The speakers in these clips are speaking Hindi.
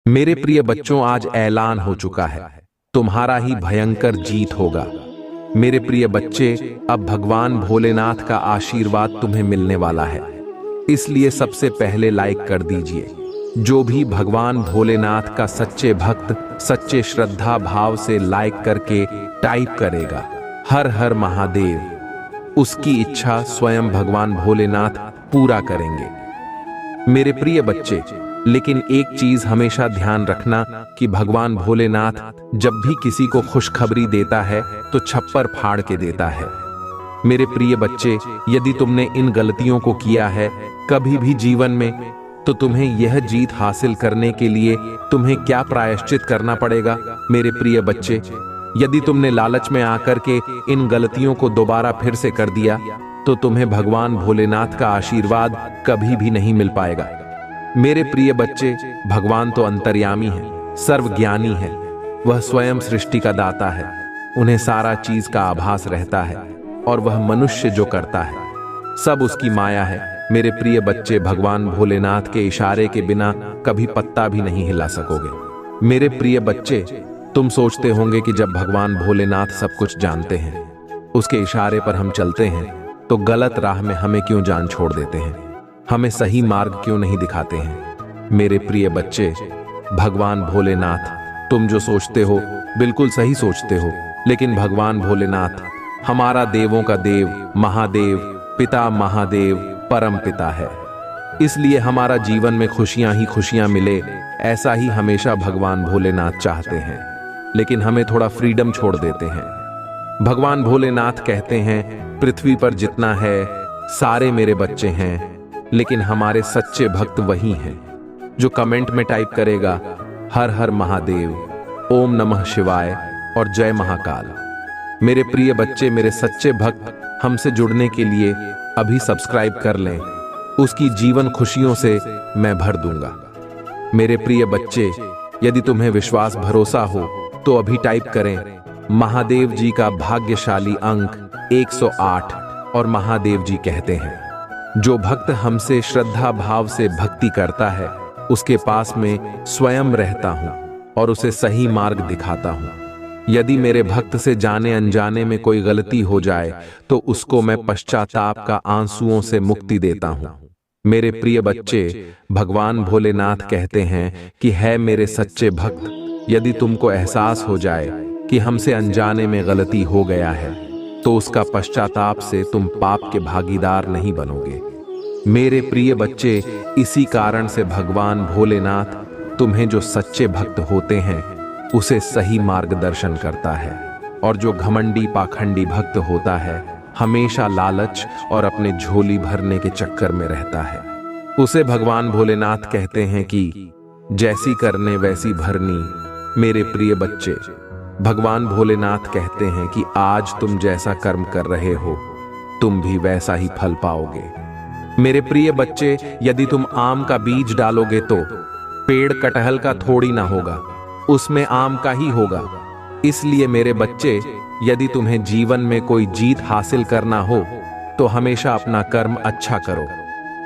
मेरे प्रिय बच्चों, आज ऐलान हो चुका है, तुम्हारा ही भयंकर जीत होगा। मेरे प्रिय बच्चे, अब भगवान भोलेनाथ का आशीर्वाद तुम्हें मिलने वाला है, इसलिए सबसे पहले लाइक कर दीजिए। जो भी भगवान भोलेनाथ का सच्चे भक्त सच्चे श्रद्धा भाव से लाइक करके टाइप करेगा हर हर महादेव, उसकी इच्छा स्वयं भगवान भोलेनाथ पूरा करेंगे। मेरे प्रिय बच्चे, लेकिन एक चीज हमेशा ध्यान रखना कि भगवान भोलेनाथ जब भी किसी को खुशखबरी देता है तो छप्पर फाड़ के देता है। मेरे प्रिय बच्चे, यदि तुमने इन गलतियों को किया है कभी भी जीवन में, तो तुम्हें यह जीत हासिल करने के लिए तुम्हें क्या प्रायश्चित करना पड़ेगा। मेरे प्रिय बच्चे, यदि तुमने लालच में आकर के इन गलतियों को दोबारा फिर से कर दिया तो तुम्हें भगवान भोलेनाथ का आशीर्वाद कभी भी नहीं मिल पाएगा। मेरे प्रिय बच्चे, भगवान तो अंतर्यामी है, सर्वज्ञानी है, वह स्वयं सृष्टि का दाता है, उन्हें सारा चीज का आभास रहता है और वह मनुष्य जो करता है सब उसकी माया है। मेरे प्रिय बच्चे, भगवान भोलेनाथ के इशारे के बिना कभी पत्ता भी नहीं हिला सकोगे। मेरे प्रिय बच्चे, तुम सोचते होंगे कि जब भगवान भोलेनाथ सब कुछ जानते हैं, उसके इशारे पर हम चलते हैं, तो गलत राह में हमें क्यों जान छोड़ देते हैं, हमें सही मार्ग क्यों नहीं दिखाते हैं। मेरे प्रिय बच्चे, भगवान भोलेनाथ, तुम जो सोचते हो बिल्कुल सही सोचते हो, लेकिन भगवान भोलेनाथ हमारा देवों का देव, महादेव, पिता महादेव, परम पिता है। इसलिए हमारा जीवन में खुशियां ही खुशियां मिले, ऐसा ही हमेशा भगवान भोलेनाथ चाहते हैं, लेकिन हमें थोड़ा फ्रीडम छोड़ देते हैं। भगवान भोलेनाथ कहते हैं, पृथ्वी पर जितना है सारे मेरे बच्चे हैं, लेकिन हमारे सच्चे भक्त वही हैं जो कमेंट में टाइप करेगा हर हर महादेव, ओम नमः शिवाय और जय महाकाल। मेरे प्रिय बच्चे, मेरे सच्चे भक्त हमसे जुड़ने के लिए अभी सब्सक्राइब कर लें, उसकी जीवन खुशियों से मैं भर दूंगा। मेरे प्रिय बच्चे, यदि तुम्हें विश्वास भरोसा हो तो अभी टाइप करें महादेव जी का भाग्यशाली अंक 108। और महादेव जी कहते हैं, जो भक्त हमसे श्रद्धा भाव से भक्ति करता है उसके पास में स्वयं रहता हूं और उसे सही मार्ग दिखाता हूं। यदि मेरे भक्त से जाने अनजाने में कोई गलती हो जाए तो उसको मैं पश्चाताप का आंसुओं से मुक्ति देता हूं। मेरे प्रिय बच्चे, भगवान भोलेनाथ कहते हैं कि है मेरे सच्चे भक्त, यदि तुमको एहसास हो जाए कि हमसे अनजाने में गलती हो गया है तो उसका पश्चाताप से तुम पाप के भागीदार नहीं बनोगे। मेरे प्रिय बच्चे, इसी कारण से भगवान भोलेनाथ तुम्हें जो सच्चे भक्त होते हैं उसे सही मार्गदर्शन करता है, और जो घमंडी पाखंडी भक्त होता है हमेशा लालच और अपने झोली भरने के चक्कर में रहता है, उसे भगवान भोलेनाथ कहते हैं कि जैसी करने वैसी भरनी। मेरे प्रिय बच्चे, भगवान भोलेनाथ कहते हैं कि आज तुम जैसा कर्म कर रहे हो तुम भी वैसा ही फल पाओगे। मेरे प्रिय बच्चे, यदि तुम आम का बीज डालोगे तो पेड़ कटहल का थोड़ी ना होगा, उसमें आम का ही होगा। इसलिए मेरे बच्चे, यदि तुम्हें जीवन में कोई जीत हासिल करना हो तो हमेशा अपना कर्म अच्छा करो।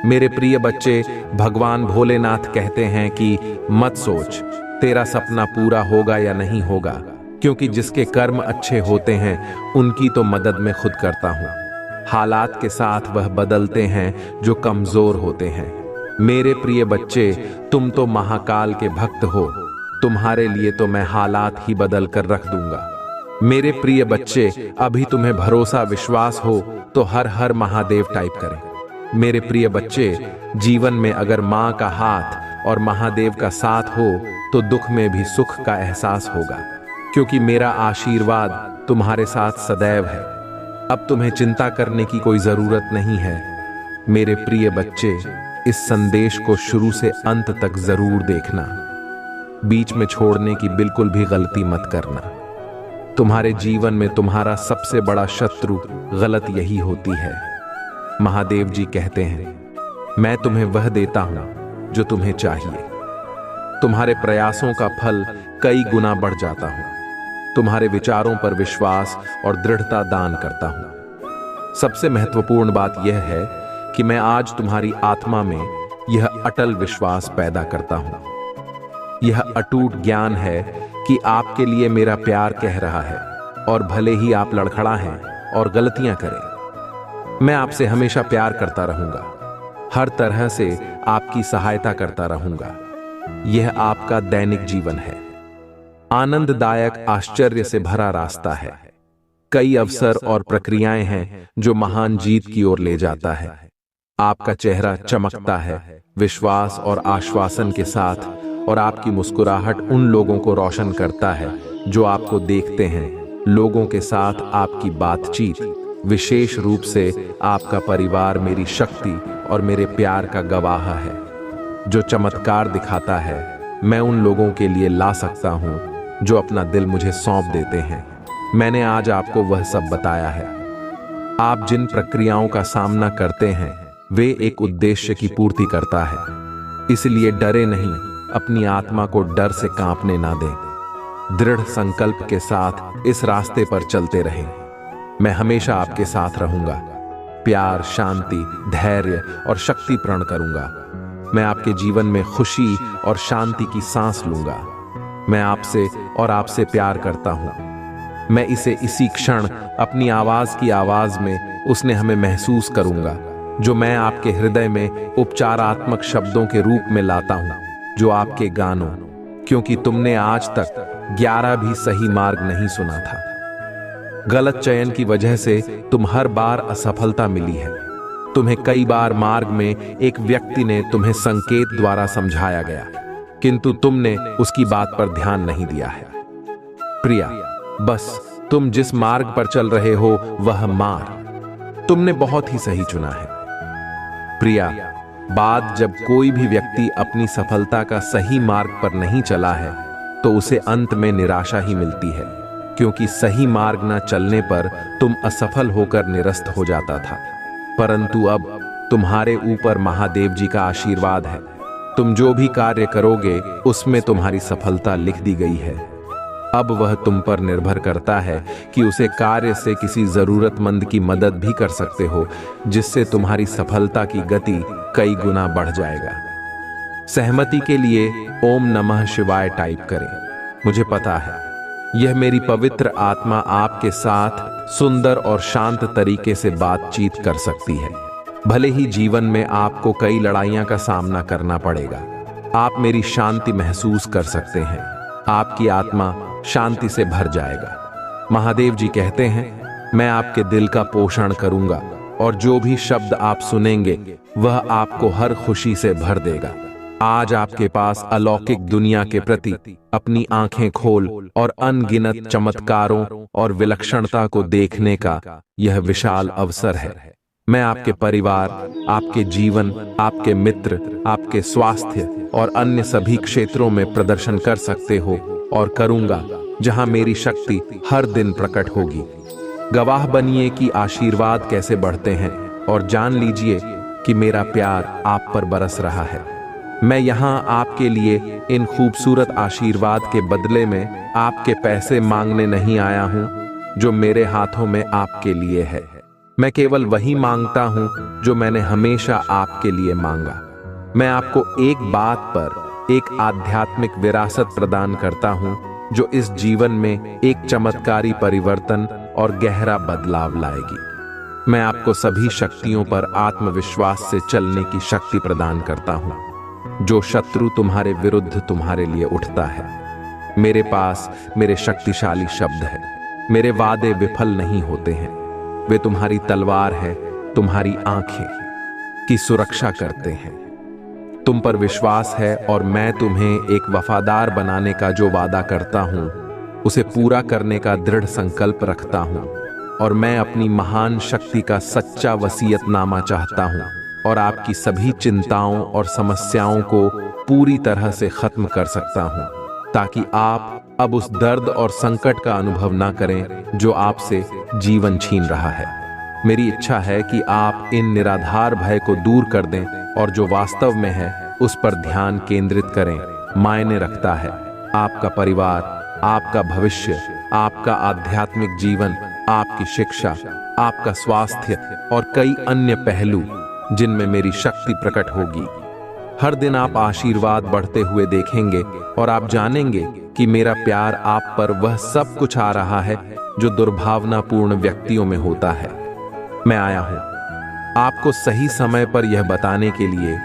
मेरे प्रिय बच्चे, भगवान भोलेनाथ कहते हैं कि मत सोच तेरा सपना पूरा होगा या नहीं होगा, क्योंकि जिसके कर्म अच्छे होते हैं उनकी तो मदद मैं खुद करता हूं। हालात के साथ वह बदलते हैं जो कमजोर होते हैं। मेरे प्रिय बच्चे, तुम तो महाकाल के भक्त हो, तुम्हारे लिए तो मैं हालात ही बदल कर रख दूंगा। मेरे प्रिय बच्चे, अभी तुम्हें भरोसा विश्वास हो तो हर हर महादेव टाइप करें। मेरे प्रिय बच्चे, जीवन में अगर माँ का हाथ और महादेव का साथ हो तो दुख में भी सुख का एहसास होगा, क्योंकि मेरा आशीर्वाद तुम्हारे साथ सदैव है। अब तुम्हें चिंता करने की कोई जरूरत नहीं है। मेरे प्रिय बच्चे, इस संदेश को शुरू से अंत तक जरूर देखना, बीच में छोड़ने की बिल्कुल भी गलती मत करना। तुम्हारे जीवन में तुम्हारा सबसे बड़ा शत्रु गलत यही होती है। महादेव जी कहते हैं, मैं तुम्हें वह देता हूं जो तुम्हें चाहिए। तुम्हारे प्रयासों का फल कई गुना बढ़ जाता हूं। तुम्हारे विचारों पर विश्वास और दृढ़ता दान करता हूं। सबसे महत्वपूर्ण बात यह है कि मैं आज तुम्हारी आत्मा में यह अटल विश्वास पैदा करता हूं। यह अटूट ज्ञान है कि आपके लिए मेरा प्यार कह रहा है, और भले ही आप लड़खड़ाएं और गलतियां करें, मैं आपसे हमेशा प्यार करता रहूंगा, हर तरह से आपकी सहायता करता रहूंगा। यह आपका दैनिक जीवन है, आनंददायक आश्चर्य से भरा रास्ता है। कई अवसर और प्रक्रियाएं हैं जो महान जीत की ओर ले जाता है। आपका चेहरा चमकता है विश्वास और आश्वासन के साथ, और आपकी मुस्कुराहट उन लोगों को रोशन करता है जो आपको देखते हैं। लोगों के साथ आपकी बातचीत, विशेष रूप से आपका परिवार, मेरी शक्ति और मेरे प्यार का गवाह है। जो चमत्कार दिखाता है, मैं उन लोगों के लिए ला सकता हूं जो अपना दिल मुझे सौंप देते हैं। मैंने आज आपको वह सब बताया है। आप जिन प्रक्रियाओं का सामना करते हैं, वे एक उद्देश्य की पूर्ति करता है। इसलिए डरे नहीं, अपनी आत्मा को डर से कांपने ना दें। दृढ़ संकल्प के साथ इस रास्ते पर चलते रहें। मैं हमेशा आपके साथ रहूंगा, प्यार, शांति, धैर्य और शक्ति प्रण करूंगा। मैं आपके जीवन में खुशी और शांति की सांस लूंगा। मैं आपसे और आपसे प्यार करता हूं। मैं इसे इसी क्षण अपनी आवाज की आवाज में उसने हमें महसूस करूंगा, जो मैं आपके हृदय में उपचारात्मक शब्दों के रूप में लाता हूं, जो आपके गानों, क्योंकि तुमने आज तक 11 भी सही मार्ग नहीं सुना था। गलत चयन की वजह से तुम हर बार असफलता मिली है। तुम्हें कई बार मार्ग में एक व्यक्ति ने तुम्हें संकेत द्वारा समझाया गया, किंतु तुमने उसकी बात पर ध्यान नहीं दिया है। प्रिया, बस तुम जिस मार्ग पर चल रहे हो वह मार्ग तुमने बहुत ही सही चुना है। प्रिया, बाद जब कोई भी व्यक्ति अपनी सफलता का सही मार्ग पर नहीं चला है, तो उसे अंत में निराशा ही मिलती है, क्योंकि सही मार्ग न चलने पर तुम असफल होकर निरस्त हो जाता था। परंतु अब तुम्हारे ऊपर महादेव जी का आशीर्वाद है। तुम जो भी कार्य करोगे उसमें तुम्हारी सफलता लिख दी गई है। अब वह तुम पर निर्भर करता है कि उसे कार्य से किसी जरूरतमंद की मदद भी कर सकते हो, जिससे तुम्हारी सफलता की गति कई गुना बढ़ जाएगा। सहमति के लिए ओम नमः शिवाय टाइप करें। मुझे पता है यह मेरी पवित्र आत्मा आपके साथ सुंदर और शांत तरीके से बातचीत कर सकती है। भले ही जीवन में आपको कई लड़ाइयां का सामना करना पड़ेगा, आप मेरी शांति महसूस कर सकते हैं। आपकी आत्मा शांति से भर जाएगा। महादेव जी कहते हैं, मैं आपके दिल का पोषण करूंगा, और जो भी शब्द आप सुनेंगे वह आपको हर खुशी से भर देगा। आज आपके पास अलौकिक दुनिया के प्रति अपनी आंखें खोल और अनगिनत चमत्कारों और विलक्षणता को देखने का यह विशाल अवसर है। मैं आपके परिवार, आपके जीवन, आपके मित्र, आपके स्वास्थ्य और अन्य सभी क्षेत्रों में प्रदर्शन कर सकते हो और करूंगा, जहां मेरी शक्ति हर दिन प्रकट होगी। गवाह बनिए कि आशीर्वाद कैसे बढ़ते हैं, और जान लीजिए कि मेरा प्यार आप पर बरस रहा है। मैं यहाँ आपके लिए इन खूबसूरत आशीर्वाद के बदले में आपके पैसे मांगने नहीं आया हूँ जो मेरे हाथों में आपके लिए है। मैं केवल वही मांगता हूँ जो मैंने हमेशा आपके लिए मांगा। मैं आपको एक बात पर एक आध्यात्मिक विरासत प्रदान करता हूँ, जो इस जीवन में एक चमत्कारी परिवर्तन और गहरा बदलाव लाएगी। मैं आपको सभी शक्तियों पर आत्मविश्वास से चलने की शक्ति प्रदान करता हूँ। जो शत्रु तुम्हारे विरुद्ध तुम्हारे लिए उठता है, मेरे पास मेरे शक्तिशाली शब्द हैं। मेरे वादे विफल नहीं होते हैं, वे तुम्हारी तलवार है, तुम्हारी आंखें की सुरक्षा करते हैं। तुम पर विश्वास है, और मैं तुम्हें एक वफादार बनाने का जो वादा करता हूँ उसे पूरा करने का दृढ़ संकल्प रखता हूँ। और मैं अपनी महान शक्ति का सच्चा वसीयतनामा चाहता हूँ, और आपकी सभी चिंताओं और समस्याओं को पूरी तरह से खत्म कर सकता हूं, ताकि आप अब उस दर्द और संकट का अनुभव ना करें जो आपसे जीवन छीन रहा है। मेरी इच्छा है कि आप इन निराधार भय को दूर कर दें और जो वास्तव में है उस पर ध्यान केंद्रित करें। मायने रखता है आपका परिवार, आपका भविष्य, आपका आध्यात्मिक जीवन, आपकी शिक्षा, आपका स्वास्थ्य और कई अन्य पहलू जिनमें मेरी शक्ति प्रकट होगी। हर दिन आप आशीर्वाद बढ़ते हुए देखेंगे और आप जानेंगे कि मेरा प्यार आप पर वह सब कुछ आ रहा है जो दुर्भावनापूर्ण व्यक्तियों में होता है। मैं आया हूं आपको सही समय पर यह बताने के लिए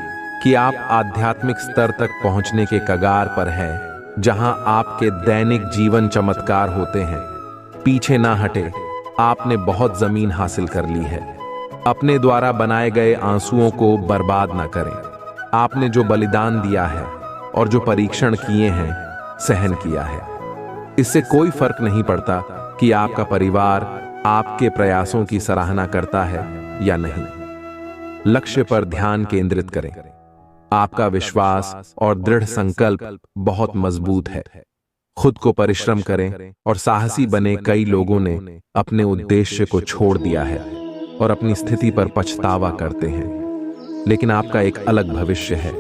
कि आप आध्यात्मिक स्तर तक पहुंचने के कगार पर हैं, जहां आपके दैनिक जीवन चमत्कार होते हैं। पीछे ना हटे, आपने बहुत जमीन हासिल कर ली है। अपने द्वारा बनाए गए आंसुओं को बर्बाद ना करें। आपने जो बलिदान दिया है और जो परीक्षण किए हैं, सहन किया है। इससे कोई फर्क नहीं पड़ता कि आपका परिवार आपके प्रयासों की सराहना करता है या नहीं। लक्ष्य पर ध्यान केंद्रित करें। आपका विश्वास और दृढ़ संकल्प बहुत मजबूत है। खुद को परिश्रम करें और साहसी बने। कई लोगों ने अपने उद्देश्य को छोड़ दिया है और अपनी स्थिति पर पछतावा करते हैं, लेकिन आपका एक अलग भविष्य है।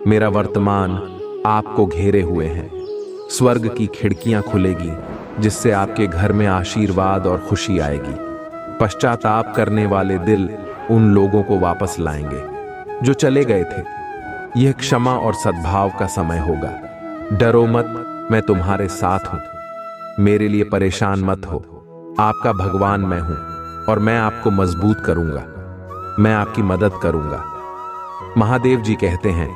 मेरा वर्तमान आपको घेरे हुए हैं। स्वर्ग की खिड़कियां खुलेगी, जिससे आपके घर में आशीर्वाद और खुशी आएगी। पश्चाताप करने वाले दिल उन लोगों को वापस लाएंगे जो चले गए थे। यह क्षमा और सद्भाव का समय होगा। डरो मत, मैं तुम्हारे साथ हूं। मेरे लिए परेशान मत हो। आपका भगवान मैं हूं और मैं आपको मजबूत करूंगा। मैं आपकी मदद करूंगा। महादेव जी कहते हैं,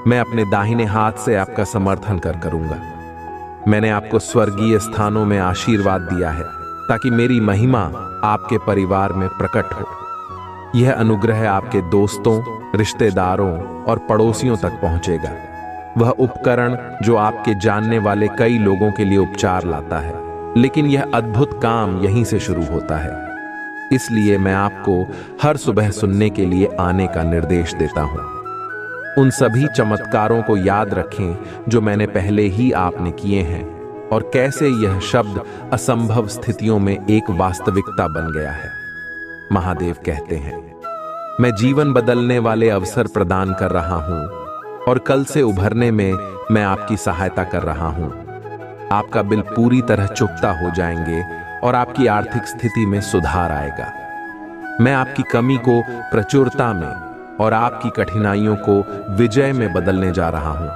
मैं अपने दाहिने हाथ से आपका समर्थन करूंगा। मैंने आपको स्वर्गीय स्थानों में आशीर्वाद दिया है ताकि मेरी महिमा आपके परिवार में प्रकट हो। यह अनुग्रह आपके दोस्तों, रिश्तेदारों और पड़ोसियों तक पहुंचेगा। वह उपकरण जो आपके जानने वाले कई लोगों के लिए उपचार लाता है, लेकिन यह अद्भुत काम यहीं से शुरू होता है। इसलिए मैं आपको हर सुबह सुनने के लिए आने का निर्देश देता हूं। उन सभी चमत्कारों को याद रखें जो मैंने पहले ही आपने किए हैं और कैसे यह शब्द असंभव स्थितियों में एक वास्तविकता बन गया है। महादेव कहते हैं, मैं जीवन बदलने वाले अवसर प्रदान कर रहा हूं और कल से उभरने में मैं आपकी सहायता कर रहा हूं। आपका बिल पूरी तरह चुकता हो जाएंगे और आपकी आर्थिक स्थिति में सुधार आएगा। मैं आपकी कमी को प्रचुरता में और आपकी कठिनाइयों को विजय में बदलने जा रहा हूं।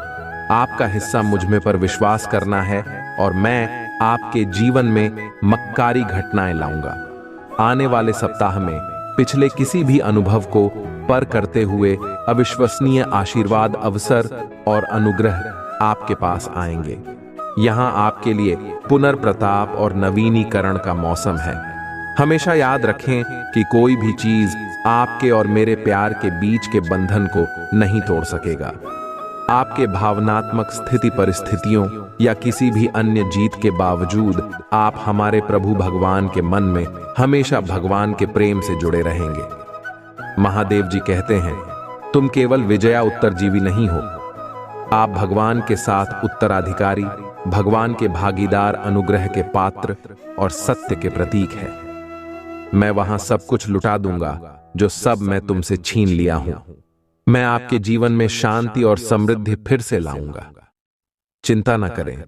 आपका हिस्सा मुझ में पर विश्वास करना है और मैं आपके जीवन में मक्कारी घटनाएं लाऊंगा। आने वाले सप्ताह में पिछले किसी भी अनुभव को पर करते हुए अविश्वसनीय आशीर्वाद, अवसर और अनुग्रह आपके पास आएंगे। यहां आपके लिए पुनर्प्रताप और नवीनीकरण का मौसम है। हमेशा याद रखें कि कोई भी चीज आपके और मेरे प्यार के बीच के बंधन को नहीं तोड़ सकेगा। आपके भावनात्मक स्थिति परिस्थितियों या किसी भी अन्य जीत के बावजूद आप हमारे प्रभु भगवान के मन में हमेशा भगवान के प्रेम से जुड़े रहेंगे। महादेव जी कहते हैं, तुम केवल विजया उत्तरजीवी नहीं हो, आप भगवान के साथ उत्तराधिकारी, भगवान के भागीदार, अनुग्रह के पात्र और सत्य के प्रतीक है। मैं वहां सब कुछ लुटा दूंगा जो सब मैं तुमसे छीन लिया हूं। मैं आपके जीवन में शांति और समृद्धि फिर से लाऊंगा। चिंता न करें,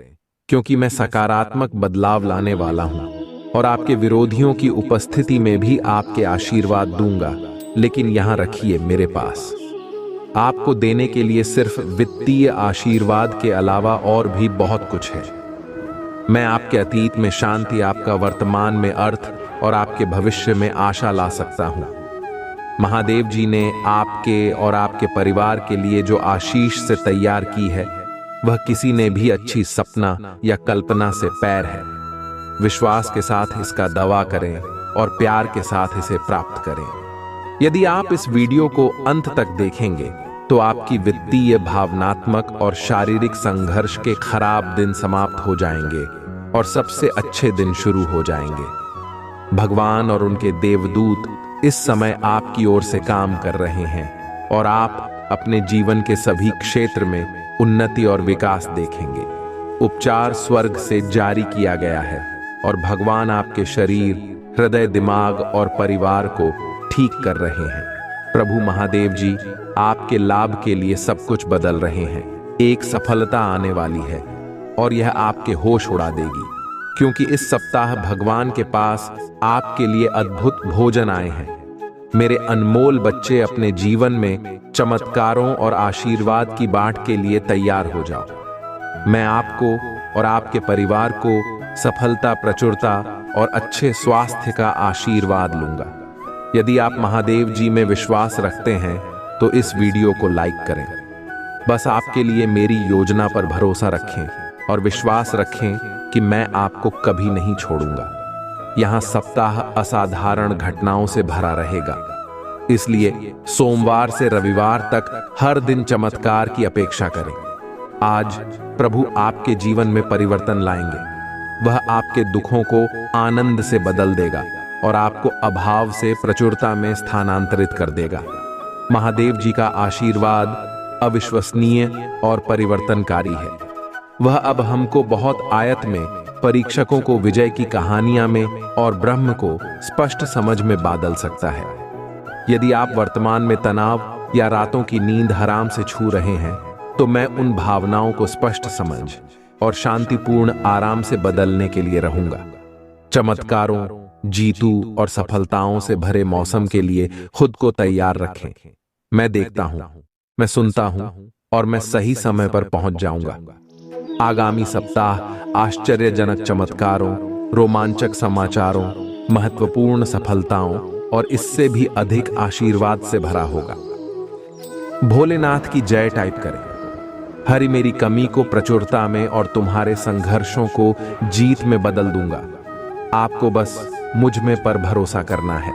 क्योंकि मैं सकारात्मक बदलाव लाने वाला हूं और आपके विरोधियों की उपस्थिति में भी आपके आशीर्वाद दूंगा। लेकिन यहां रखिए, मेरे पास आपको देने के लिए सिर्फ वित्तीय आशीर्वाद के अलावा और भी बहुत कुछ है। मैं आपके अतीत में शांति, आपका वर्तमान में अर्थ और आपके भविष्य में आशा ला सकता हूं। महादेव जी ने आपके और आपके परिवार के लिए जो आशीष से तैयार की है, वह किसी ने भी अच्छी सपना या कल्पना से पैर है। विश्वास के साथ इसका दावा करें और प्यार के साथ इसे प्राप्त करें। यदि आप इस वीडियो को अंत तक देखेंगे तो आपकी वित्तीय, भावनात्मक और शारीरिक संघर्ष के खराब दिन समाप्त हो जाएंगे और सबसे अच्छे दिन शुरू हो जाएंगे। भगवान और उनके देवदूत इस समय आपकी ओर से काम कर रहे हैं और आप अपने जीवन के सभी क्षेत्र में उन्नति और विकास देखेंगे। उपचार स्वर्ग से जारी किया गया है और भगवान आपके शरीर, हृदय, दिमाग और परिवार को ठीक कर रहे हैं। प्रभु महादेव जी आपके लाभ के लिए सब कुछ बदल रहे हैं। एक सफलता आने वाली है और यह आपके होश उड़ा देगी, क्योंकि इस सप्ताह भगवान के पास आपके लिए अद्भुत भोजन आए हैं। मेरे अनमोल बच्चे, अपने जीवन में चमत्कारों और आशीर्वाद की बाट के लिए तैयार हो जाओ। मैं आपको और आपके परिवार को सफलता, प्रचुरता और अच्छे स्वास्थ्य का आशीर्वाद लूंगा। यदि आप महादेव जी में विश्वास रखते हैं तो इस वीडियो को लाइक करें। बस आपके लिए मेरी योजना पर भरोसा रखें और विश्वास रखें कि मैं आपको कभी नहीं छोड़ूंगा। यहाँ सप्ताह असाधारण घटनाओं से भरा रहेगा, इसलिए सोमवार से रविवार तक हर दिन चमत्कार की अपेक्षा करें। आज प्रभु आपके जीवन में परिवर्तन लाएंगे। वह आपके दुखों को आनंद से बदल देगा और आपको अभाव से प्रचुरता में स्थानांतरित कर देगा। महादेव जी का आशीर्वाद अविश्वसनीय और परिवर्तनकारी है। वह अब हमको बहुत आयत में, परीक्षकों को विजय की कहानियां में और ब्रह्म को स्पष्ट समझ में बादल सकता है। यदि आप वर्तमान में तनाव या रातों की नींद हराम से छू रहे हैं, तो मैं उन भावनाओं को स्पष्ट समझ और शांतिपूर्ण आराम से बदलने के लिए रहूंगा। चमत्कारों, जीतू और सफलताओं से भरे मौसम के लिए खुद को तैयार रखें। मैं देखता हूं, मैं सुनता हूं और मैं सही समय पर पहुंच जाऊंगा। आगामी सप्ताह आश्चर्यजनक चमत्कारों, रोमांचक समाचारों, महत्वपूर्ण सफलताओं और इससे भी अधिक आशीर्वाद से भरा होगा। भोलेनाथ की जय टाइप करें। हरि मेरी कमी को प्रचुरता में और तुम्हारे संघर्षों को जीत में बदल दूंगा। आपको बस मुझ में पर भरोसा करना है।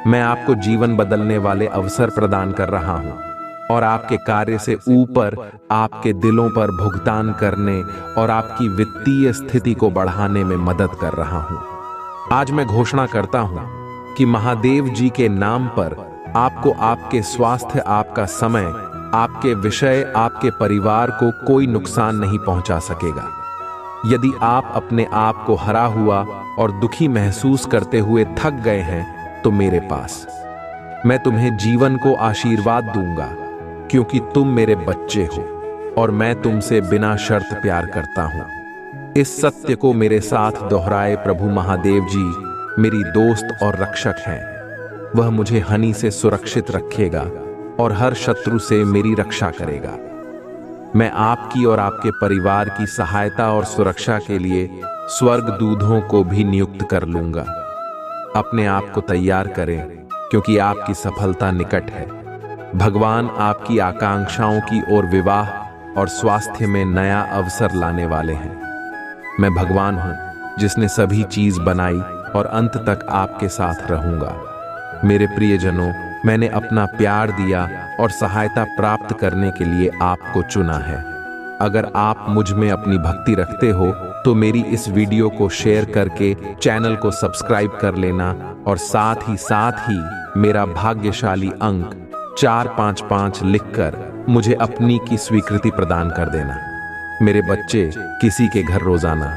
मैं आपको जीवन बदलने वाले अवसर प्रदान कर रहा हूं और आपके कार्य से ऊपर आपके दिलों पर भुगतान करने और आपकी वित्तीय स्थिति को बढ़ाने में मदद कर रहा हूं। आज मैं घोषणा करता हूं कि महादेव जी के नाम पर आपको, आपके स्वास्थ्य, आपका समय, आपके विषय, आपके परिवार को कोई नुकसान नहीं पहुंचा सकेगा। यदि आप अपने आप को हरा हुआ और दुखी महसूस करते हुए थक गए हैं, तो मेरे पास, मैं तुम्हें जीवन को आशीर्वाद दूंगा, क्योंकि तुम मेरे बच्चे हो और मैं तुमसे बिना शर्त प्यार करता हूं। इस सत्य को मेरे साथ दोहराए प्रभु महादेव जी मेरी दोस्त और रक्षक हैं। वह मुझे हानि से सुरक्षित रखेगा और हर शत्रु से मेरी रक्षा करेगा। मैं आपकी और आपके परिवार की सहायता और सुरक्षा के लिए स्वर्गदूतों को भी नियुक्त कर लूंगा। अपने आप को तैयार करें, क्योंकि आपकी सफलता निकट है। भगवान आपकी आकांक्षाओं की ओर विवाह और स्वास्थ्य में नया अवसर लाने वाले हैं। मैं भगवान हूं जिसने सभी चीज बनाई और अंत तक आपके साथ रहूंगा। मेरे प्रियजनों, मैंने अपना प्यार दिया और सहायता प्राप्त करने के लिए आपको चुना है। अगर आप मुझ में अपनी भक्ति रखते हो तो मेरी इस वीडियो को शेयर करके चैनल को सब्सक्राइब कर लेना और साथ ही मेरा भाग्यशाली अंक 455 लिखकर मुझे अपनी की स्वीकृति प्रदान कर देना। मेरे बच्चे, किसी के घर रोजाना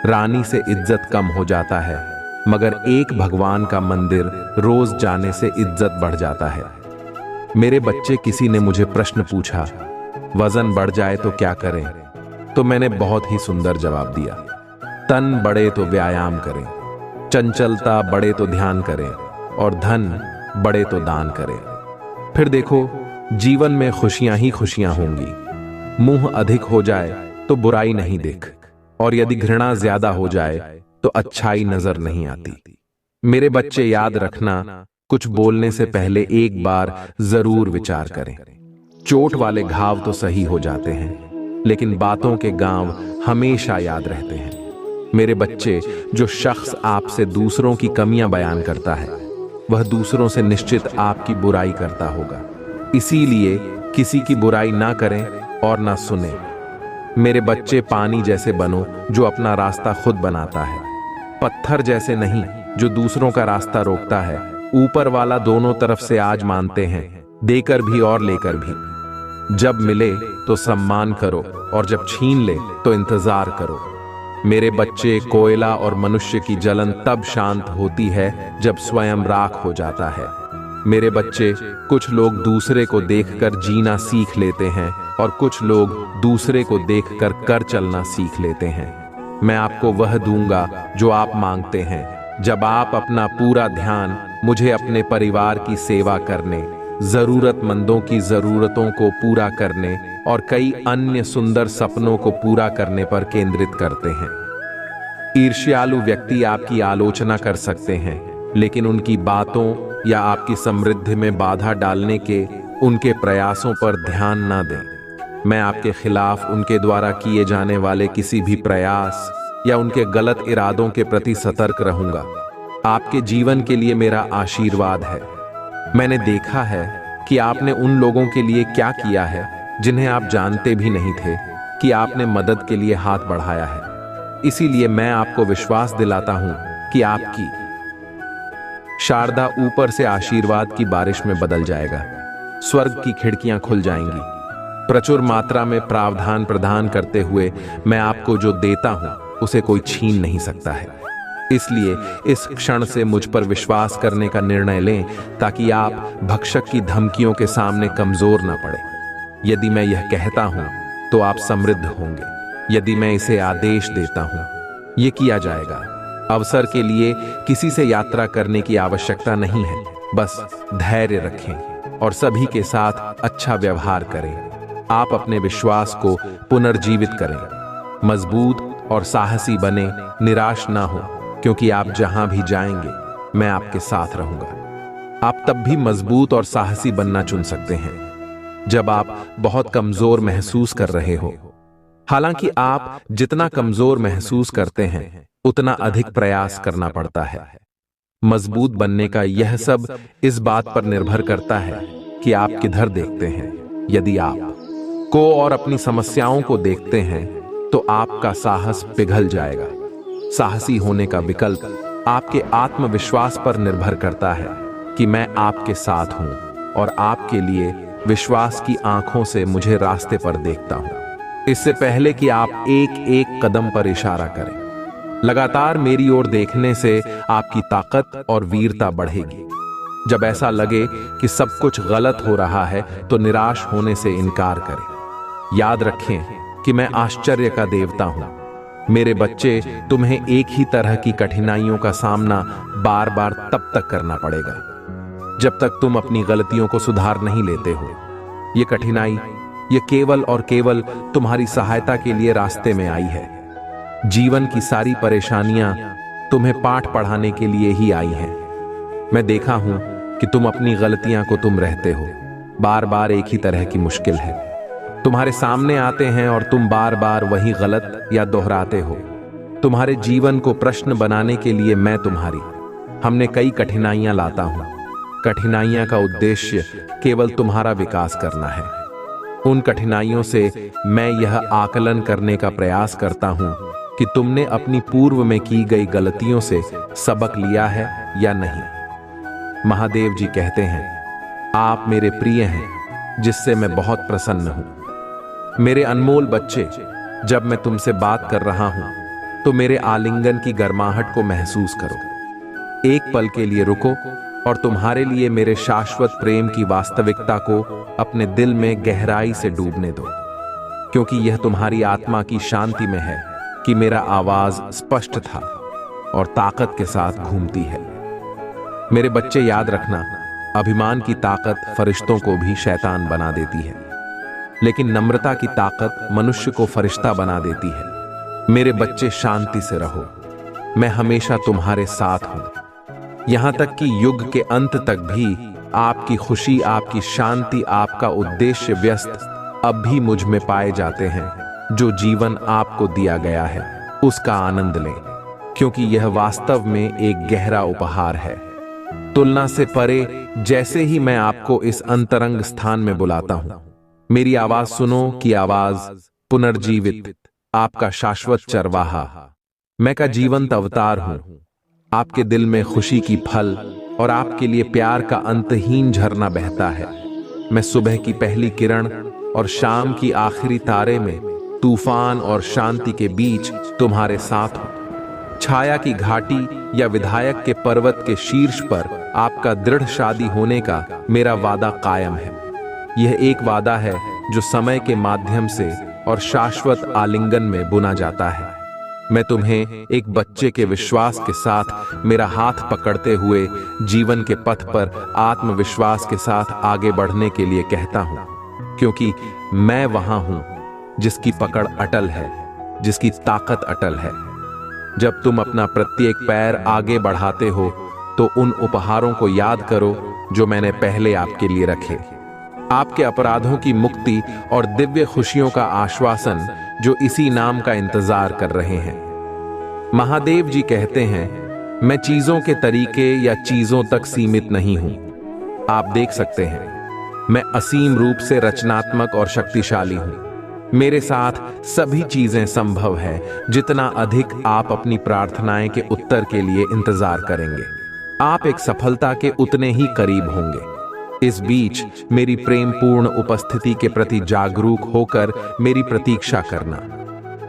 रानी से इज्जत कम हो जाता है, मगर एक भगवान का मंदिर रोज जाने से इज्जत बढ़ जाता है। मेरे बच्चे, किसी ने मुझे प्रश्न पूछा, वजन बढ़ जाए तो क्या करें? तो मैंने बहुत ही सुंदर जवाब दिया, तन बढ़े तो व्यायाम करें, चंचलता बढ़े तो ध्यान करें और धन बढ़े तो दान करें। फिर देखो, जीवन में खुशियां ही खुशियां होंगी। मुंह अधिक हो जाए तो बुराई नहीं दिख, और यदि घृणा ज्यादा हो जाए तो अच्छाई नजर नहीं आती। मेरे बच्चे, याद रखना, कुछ बोलने से पहले एक बार जरूर विचार करें। चोट वाले घाव तो सही हो जाते हैं, लेकिन बातों के गांव हमेशा याद रहते हैं। मेरे बच्चे, जो शख्स आपसे दूसरों की कमियां बयान करता है, वह दूसरों से निश्चित आपकी बुराई करता होगा। इसीलिए किसी की बुराई ना करें और ना सुने। मेरे बच्चे, पानी जैसे बनो जो अपना रास्ता खुद बनाता है, पत्थर जैसे नहीं जो दूसरों का रास्ता रोकता है। ऊपर वाला दोनों तरफ से आज मानते हैं, देकर भी और लेकर भी। जब मिले तो सम्मान करो और जब छीन ले तो इंतजार करो। मेरे बच्चे, कोयला और मनुष्य की जलन तब शांत होती है जब स्वयं राख हो जाता है। मेरे बच्चे, कुछ लोग दूसरे को देखकर जीना सीख लेते हैं और कुछ लोग दूसरे को देखकर कर चलना सीख लेते हैं। मैं आपको वह दूंगा जो आप मांगते हैं, जब आप अपना पूरा ध्यान मुझे अपने परिवार की सेवा करने, जरूरतमंदों की जरूरतों को पूरा करने और कई अन्य सुंदर सपनों को पूरा करने पर केंद्रित करते हैं। ईर्ष्यालु व्यक्ति आपकी आलोचना कर सकते हैं, लेकिन उनकी बातों या आपकी समृद्धि में बाधा डालने के उनके प्रयासों पर ध्यान ना दें। मैं आपके खिलाफ उनके द्वारा किए जाने वाले किसी भी प्रयास या उनके गलत इरादों के प्रति सतर्क रहूंगा। आपके जीवन के लिए मेरा आशीर्वाद है। मैंने देखा है कि आपने उन लोगों के लिए क्या किया है जिन्हें आप जानते भी नहीं थे कि आपने मदद के लिए हाथ बढ़ाया है। इसीलिए मैं आपको विश्वास दिलाता हूं कि आपकी शारदा ऊपर से आशीर्वाद की बारिश में बदल जाएगा। स्वर्ग की खिड़कियां खुल जाएंगी। प्रचुर मात्रा में प्रावधान प्रदान करते हुए मैं आपको जो देता हूं उसे कोई छीन नहीं सकता है। इसलिए इस क्षण से मुझ पर विश्वास करने का निर्णय लें, ताकि आप भक्षक की धमकियों के सामने कमजोर ना पड़े। यदि मैं यह कहता हूं तो आप समृद्ध होंगे। यदि मैं इसे आदेश देता हूं, यह किया जाएगा। अवसर के लिए किसी से यात्रा करने की आवश्यकता नहीं है। बस धैर्य रखें और सभी के साथ अच्छा व्यवहार करें। आप अपने विश्वास को पुनर्जीवित करें। मजबूत और साहसी बने, निराश ना हो, क्योंकि आप जहां भी जाएंगे मैं आपके साथ रहूंगा। आप तब भी मजबूत और साहसी बनना चुन सकते हैं जब आप बहुत कमजोर महसूस कर रहे हो। हालांकि आप जितना कमजोर महसूस करते हैं उतना अधिक प्रयास करना पड़ता है। मजबूत बनने का यह सब इस बात पर निर्भर करता है कि आप किधर देखते हैं। यदि आप को और अपनी समस्याओं को देखते हैं तो आपका साहस पिघल जाएगा। साहसी होने का विकल्प आपके आत्मविश्वास पर निर्भर करता है कि मैं आपके साथ हूं और आपके लिए विश्वास की आंखों से मुझे रास्ते पर देखता हूं। इससे पहले कि आप एक एक कदम पर इशारा करें, लगातार मेरी ओर देखने से आपकी ताकत और वीरता बढ़ेगी। जब ऐसा लगे कि सब कुछ गलत हो रहा है तो निराश होने से इनकार करें। याद रखें कि मैं आश्चर्य का देवता हूं। मेरे बच्चे, तुम्हें एक ही तरह की कठिनाइयों का सामना बार बार तब तक करना पड़ेगा जब तक तुम अपनी गलतियों को सुधार नहीं लेते हो। ये कठिनाई ये केवल और केवल तुम्हारी सहायता के लिए रास्ते में आई है। जीवन की सारी परेशानियां तुम्हें पाठ पढ़ाने के लिए ही आई हैं। मैं देखा हूं कि तुम अपनी गलतियां को तुम रहते हो। बार बार एक ही तरह की मुश्किल है तुम्हारे सामने आते हैं और तुम बार बार वही गलत या दोहराते हो। तुम्हारे जीवन को प्रश्न बनाने के लिए मैं हमने कई कठिनाइयां लाता हूं। कठिनाइयां का उद्देश्य केवल तुम्हारा विकास करना है। उन कठिनाइयों से मैं यह आकलन करने का प्रयास करता हूं कि तुमने अपनी पूर्व में की गई गलतियों से सबक लिया है या नहीं। महादेव जी कहते हैं, आप मेरे प्रिय हैं जिससे मैं बहुत प्रसन्न हूं। मेरे अनमोल बच्चे, जब मैं तुमसे बात कर रहा हूं तो मेरे आलिंगन की गर्माहट को महसूस करो। एक पल के लिए रुको और तुम्हारे लिए मेरे शाश्वत प्रेम की वास्तविकता को अपने दिल में गहराई से डूबने दो, क्योंकि यह तुम्हारी आत्मा की शांति में है कि मेरा आवाज स्पष्ट था और ताकत के साथ घूमती है। मेरे बच्चे, याद रखना, अभिमान की ताकत फरिश्तों को भी शैतान बना देती है, लेकिन नम्रता की ताकत मनुष्य को फरिश्ता बना देती है। मेरे बच्चे, शांति से रहो। मैं हमेशा तुम्हारे साथ हूं। यहां तक कि युग के अंत तक भी आपकी खुशी, आपकी शांति, आपका उद्देश्य व्यस्त अब भी मुझ में पाए जाते हैं। जो जीवन आपको दिया गया है उसका आनंद लें, क्योंकि यह वास्तव में एक गहरा उपहार है। तुलना से परे, जैसे ही मैं आपको इस अंतरंग स्थान में बुलाता हूं, मेरी आवाज सुनो की आवाज पुनर्जीवित, आपका शाश्वत चरवाहा। मैं का जीवंत अवतार हूं। आपके दिल में खुशी की फल और आपके लिए प्यार का अंतहीन झरना बहता है। मैं सुबह की पहली किरण और शाम की आखिरी तारे में, तूफान और शांति के बीच तुम्हारे साथ हूं। छाया की घाटी या विधायक के पर्वत के शीर्ष पर आपका दृढ़ शादी होने का मेरा वादा कायम है। यह एक वादा है जो समय के माध्यम से और शाश्वत आलिंगन में बुना जाता है। मैं तुम्हें एक बच्चे के विश्वास के साथ मेरा हाथ पकड़ते हुए जीवन के पथ पर आत्मविश्वास के साथ आगे बढ़ने के लिए कहता हूं, क्योंकि मैं वहां हूं जिसकी पकड़ अटल है, जिसकी ताकत अटल है। जब तुम अपना प्रत्येक पैर आगे बढ़ाते हो तो उन उपहारों को याद करो जो मैंने पहले आपके लिए रखे, आपके अपराधों की मुक्ति और दिव्य खुशियों का आश्वासन जो इसी नाम का इंतजार कर रहे हैं। महादेव जी कहते हैं, मैं चीजों के तरीके या चीजों तक सीमित नहीं हूं। आप देख सकते हैं, मैं असीम रूप से रचनात्मक और शक्तिशाली हूं। मेरे साथ सभी चीजें संभव है, जितना अधिक आप अपनी प्रार्थनाएं के उत्तर के लिए इंतजार करेंगे, आप एक सफलता के उतने ही करीब होंगे। इस बीच मेरी प्रेमपूर्ण उपस्थिति के प्रति जागरूक होकर मेरी प्रतीक्षा करना।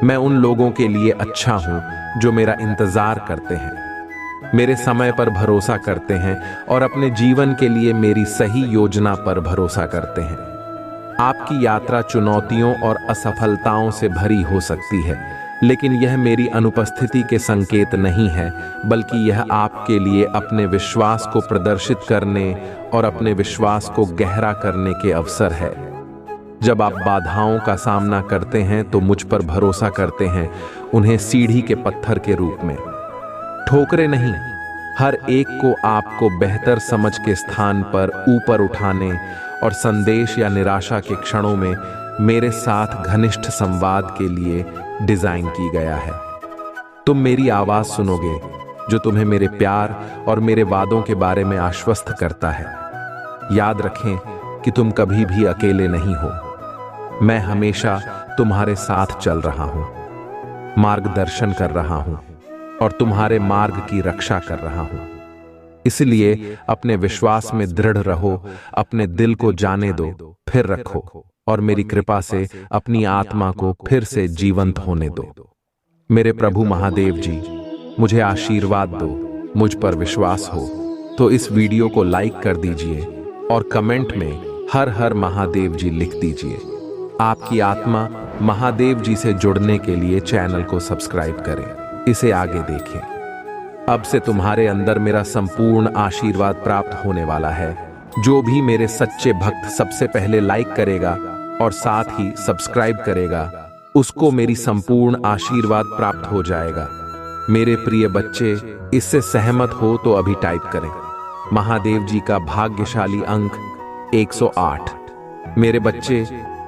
मैं उन लोगों के लिए अच्छा हूं जो मेरा इंतजार करते हैं, मेरे समय पर भरोसा करते हैं और अपने जीवन के लिए मेरी सही योजना पर भरोसा करते हैं। आपकी यात्रा चुनौतियों और असफलताओं से भरी हो सकती है, लेकिन यह मेरी अनुपस्थिति के संकेत नहीं है, बल्कि यह आपके लिए अपने विश्वास को प्रदर्शित करने और अपने विश्वास को गहरा करने के अवसर है। जब आप बाधाओं का सामना करते हैं तो मुझ पर भरोसा करते हैं, उन्हें सीढ़ी के पत्थर के रूप में, ठोकरे नहीं। हर एक को आपको बेहतर समझ के स्थान पर ऊपर उठाने और संदेश या निराशा के क्षणों में मेरे साथ घनिष्ठ संवाद के लिए डिजाइन की गया है। तुम मेरी आवाज सुनोगे जो तुम्हें मेरे प्यार और मेरे वादों के बारे में आश्वस्त करता है। याद रखें कि तुम कभी भी अकेले नहीं हो। मैं हमेशा तुम्हारे साथ चल रहा हूं, मार्गदर्शन कर रहा हूं और तुम्हारे मार्ग की रक्षा कर रहा हूं। इसलिए अपने विश्वास में दृढ़ रहो, अपने दिल को जाने दो, फिर रखो और मेरी कृपा से अपनी आत्मा को फिर से जीवंत होने दो। मेरे प्रभु महादेव जी, मुझे आशीर्वाद दो, मुझ पर विश्वास हो तो इस वीडियो को लाइक कर दीजिए और कमेंट में हर हर महादेव जी लिख दीजिए। आपकी आत्मा महादेव जी से जुड़ने के लिए चैनल को सब्सक्राइब करें, इसे आगे देखें। अब से तुम्हारे अंदर मेरा संपूर्ण आशीर्वाद प्राप्त होने वाला है। जो भी मेरे सच्चे भक्त सबसे पहले लाइक करेगा और साथ ही सब्सक्राइब करेगा, उसको मेरी संपूर्ण आशीर्वाद प्राप्त हो जाएगा। मेरे प्रिय बच्चे, इससे सहमत हो तो अभी टाइप करें। महादेव जी का भाग्यशाली अंक 108। मेरे बच्चे,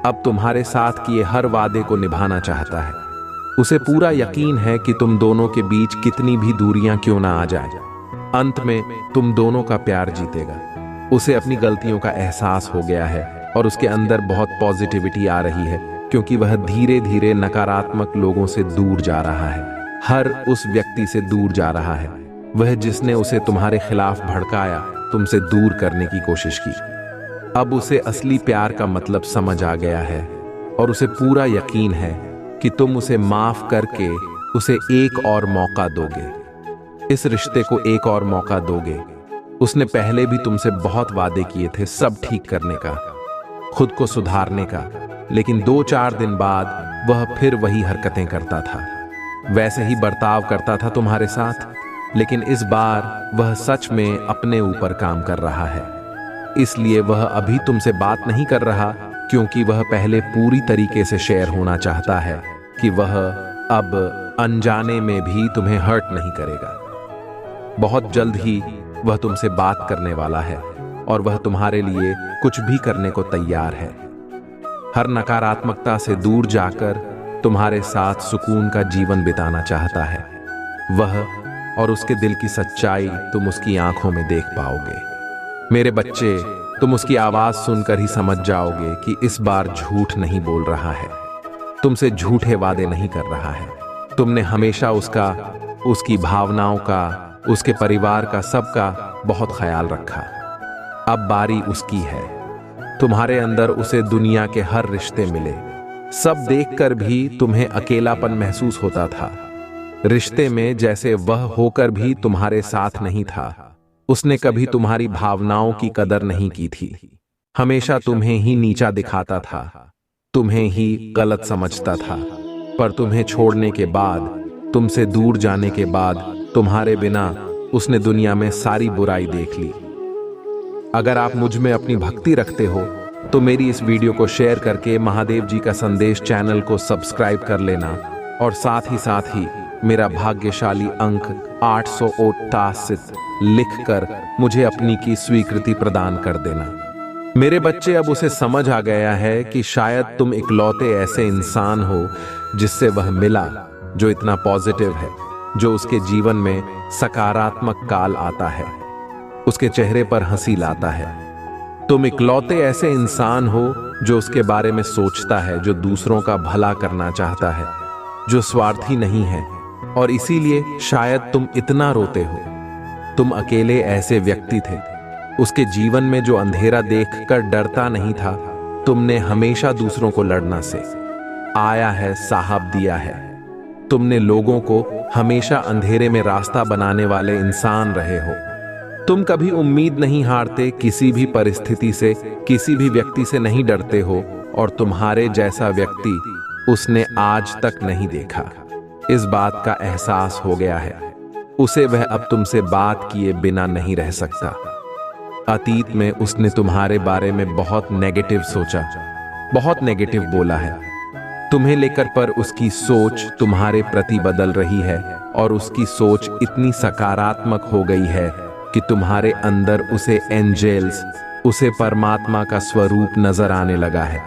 अब तुम्हारे साथ किए हर वादे को निभाना चाहता है। उसे पूरा यकीन है कि तुम दोनों के बीच कितनी भी दूरियां क्यों ना आ जाए, अंत में तुम दोनों का प्यार जीतेगा। उसे अपनी गलतियों का एहसास हो गया है और उसके अंदर बहुत पॉजिटिविटी आ रही है, क्योंकि वह धीरे धीरे नकारात्मक लोगों से दूर जा रहा है। हर उस व्यक्ति से दूर जा रहा है, वह जिसने उसे तुम्हारे खिलाफ भड़काया, तुमसे दूर करने की कोशिश की। अब उसे असली प्यार का मतलब समझ आ गया है और उसे पूरा यकीन है कि तुम उसे माफ करके उसे एक और मौका दोगे, इस रिश्ते को एक और मौका दोगे। उसने पहले भी तुमसे बहुत वादे किए थे सब ठीक करने का, खुद को सुधारने का, लेकिन 2-4 दिन बाद वह फिर वही हरकतें करता था, वैसे ही बर्ताव करता था तुम्हारे साथ। लेकिन इस बार वह सच में अपने ऊपर काम कर रहा है, इसलिए वह अभी तुमसे बात नहीं कर रहा, क्योंकि वह पहले पूरी तरीके से शेयर होना चाहता है कि वह अब अनजाने में भी तुम्हें हर्ट नहीं करेगा। बहुत जल्द ही वह तुमसे बात करने वाला है और वह तुम्हारे लिए कुछ भी करने को तैयार है। हर नकारात्मकता से दूर जाकर तुम्हारे साथ सुकून का जीवन बिताना चाहता है। वह और उसके दिल की सच्चाई तुम उसकी आंखों में देख पाओगे। मेरे बच्चे, तुम उसकी आवाज सुनकर ही समझ जाओगे कि इस बार झूठ नहीं बोल रहा है, तुमसे झूठे वादे नहीं कर रहा है। तुमने हमेशा उसका, उसकी भावनाओं का, उसके परिवार का, सबका बहुत ख्याल रखा। अब बारी उसकी है। तुम्हारे अंदर उसे दुनिया के हर रिश्ते मिले, सब देखकर भी तुम्हें अकेलापन महसूस होता था। रिश्ते में जैसे वह होकर भी तुम्हारे साथ नहीं था। उसने कभी तुम्हारी भावनाओं की कदर नहीं की थी, हमेशा तुम्हें ही नीचा दिखाता था, तुम्हें ही गलत समझता था। पर तुम्हें छोड़ने के बाद तुमसे दूर जाने के बाद तुम्हारे बिना उसने दुनिया में सारी बुराई देख ली। अगर आप मुझ में अपनी भक्ति रखते हो तो मेरी इस वीडियो को शेयर करके महादेव जी का संदेश चैनल को सब्सक्राइब कर लेना और साथ ही मेरा भाग्यशाली अंक 888 लिखकर मुझे अपनी की स्वीकृति प्रदान कर देना। मेरे बच्चे, अब उसे समझ आ गया है कि शायद तुम इकलौते ऐसे इंसान हो जिससे वह मिला जो इतना पॉजिटिव है, जो उसके जीवन में सकारात्मक काल आता है, उसके चेहरे पर हंसी लाता है। तुम इकलौते ऐसे इंसान हो जो उसके बारे में सोचता है, जो दूसरों का भला करना चाहता है, जो स्वार्थी नहीं है, और इसीलिए शायद तुम इतना रोते हो। तुम अकेले ऐसे व्यक्ति थे। उसके जीवन में जो अंधेरा देखकर डरता नहीं था, तुमने हमेशा दूसरों को लड़ना से आया है साहब दिया है। तुमने लोगों को हमेशा अंधेरे में रास्ता बनाने वाले इंसान रहे हो। तुम कभी उम्मीद नहीं हारते, किसी भी परिस्थिति से, किसी भी व्यक्ति से नहीं डरते हो, और तुम्हारे जैसा व्यक्ति उसने आज तक नहीं देखा। इस बात का एहसास हो गया है उसे। वह अब तुमसे बात किए बिना नहीं रह सकता। अतीत में उसने तुम्हारे बारे में बहुत नेगेटिव सोचा, बहुत नेगेटिव बोला है तुम्हें लेकर, पर उसकी सोच तुम्हारे प्रति बदल रही है और उसकी सोच इतनी सकारात्मक हो गई है कि तुम्हारे अंदर उसे एंजेल्स, उसे परमात्मा का स्वरूप नजर आने लगा है।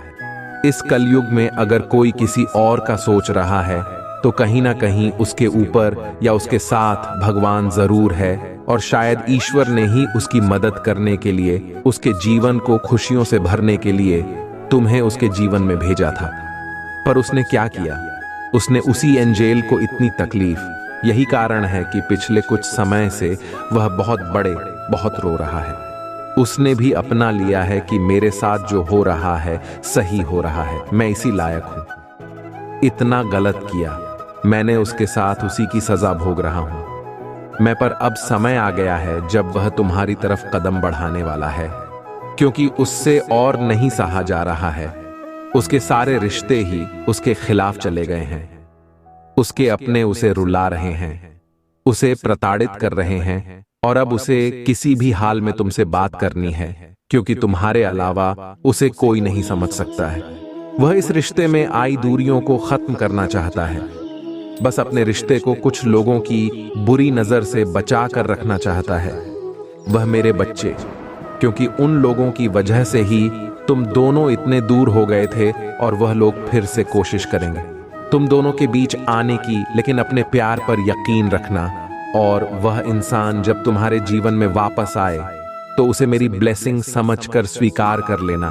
इस कलयुग में अगर कोई किसी और का सोच रहा है तो कहीं ना कहीं उसके ऊपर या उसके साथ भगवान जरूर है, और शायद ईश्वर ने ही उसकी मदद करने के लिए, उसके जीवन को खुशियों से भरने के लिए तुम्हें उसके जीवन में भेजा था। पर उसने क्या किया? उसने उसी एंजेल को इतनी तकलीफ। यही कारण है कि पिछले कुछ समय से वह बहुत रो रहा है। उसने भी अपना लिया है कि मेरे साथ जो हो रहा है सही हो रहा है, मैं इसी लायक हूं। इतना गलत किया मैंने उसके साथ, उसी की सजा भोग रहा हूं मैं। पर अब समय आ गया है जब वह तुम्हारी तरफ कदम बढ़ाने वाला है, क्योंकि उससे और नहीं सहा जा रहा है। उसके सारे रिश्ते ही उसके खिलाफ चले गए हैं। उसके अपने उसे रुला रहे हैं, उसे प्रताड़ित कर रहे हैं, और अब उसे किसी भी हाल में तुमसे बात करनी है, क्योंकि तुम्हारे अलावा उसे कोई नहीं समझ सकता है। वह इस रिश्ते में आई दूरियों को खत्म करना चाहता है। बस अपने रिश्ते को कुछ लोगों की बुरी नजर से बचा कर रखना चाहता है। वह मेरे बच्चे, क्योंकि उन लोगों की वजह से ही तुम दोनों इतने दूर हो गए थे, और वह लोग फिर से कोशिश करेंगे तुम दोनों के बीच आने की। लेकिन अपने प्यार पर यकीन रखना, और वह इंसान जब तुम्हारे जीवन में वापस आए तो उसे मेरी ब्लेसिंग समझकर स्वीकार कर लेना।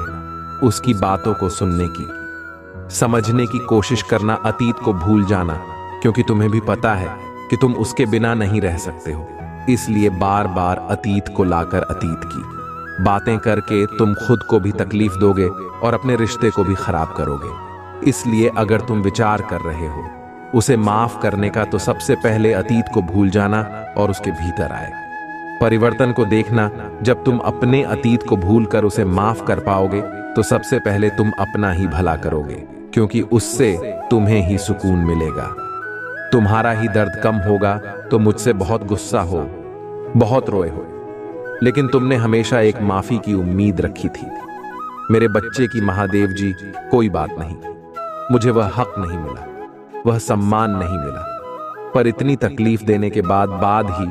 उसकी बातों को सुनने की, समझने की कोशिश करना, अतीत को भूल जाना, क्योंकि तुम्हें भी पता है कि तुम उसके बिना नहीं रह सकते हो। इसलिए बार बार अतीत को लाकर अतीत की बातें करके तुम खुद को भी तकलीफ दोगे और अपने रिश्ते को भी खराब करोगे। इसलिए अगर तुम विचार कर रहे हो उसे माफ करने का, तो सबसे पहले अतीत को भूल जाना और उसके भीतर आए परिवर्तन को देखना। जब तुम अपने अतीत को भूलकर उसे माफ कर पाओगे तो सबसे पहले तुम अपना ही भला करोगे, क्योंकि उससे तुम्हें ही सुकून मिलेगा। तुम्हारा ही दर्द कम होगा। तो मुझसे बहुत गुस्सा हो, बहुत रोए हो, लेकिन तुमने हमेशा एक माफी की उम्मीद रखी थी। मेरे बच्चे की महादेव जी, कोई बात नहीं, मुझे वह हक नहीं मिला, वह सम्मान नहीं मिला, पर इतनी तकलीफ देने के बाद ही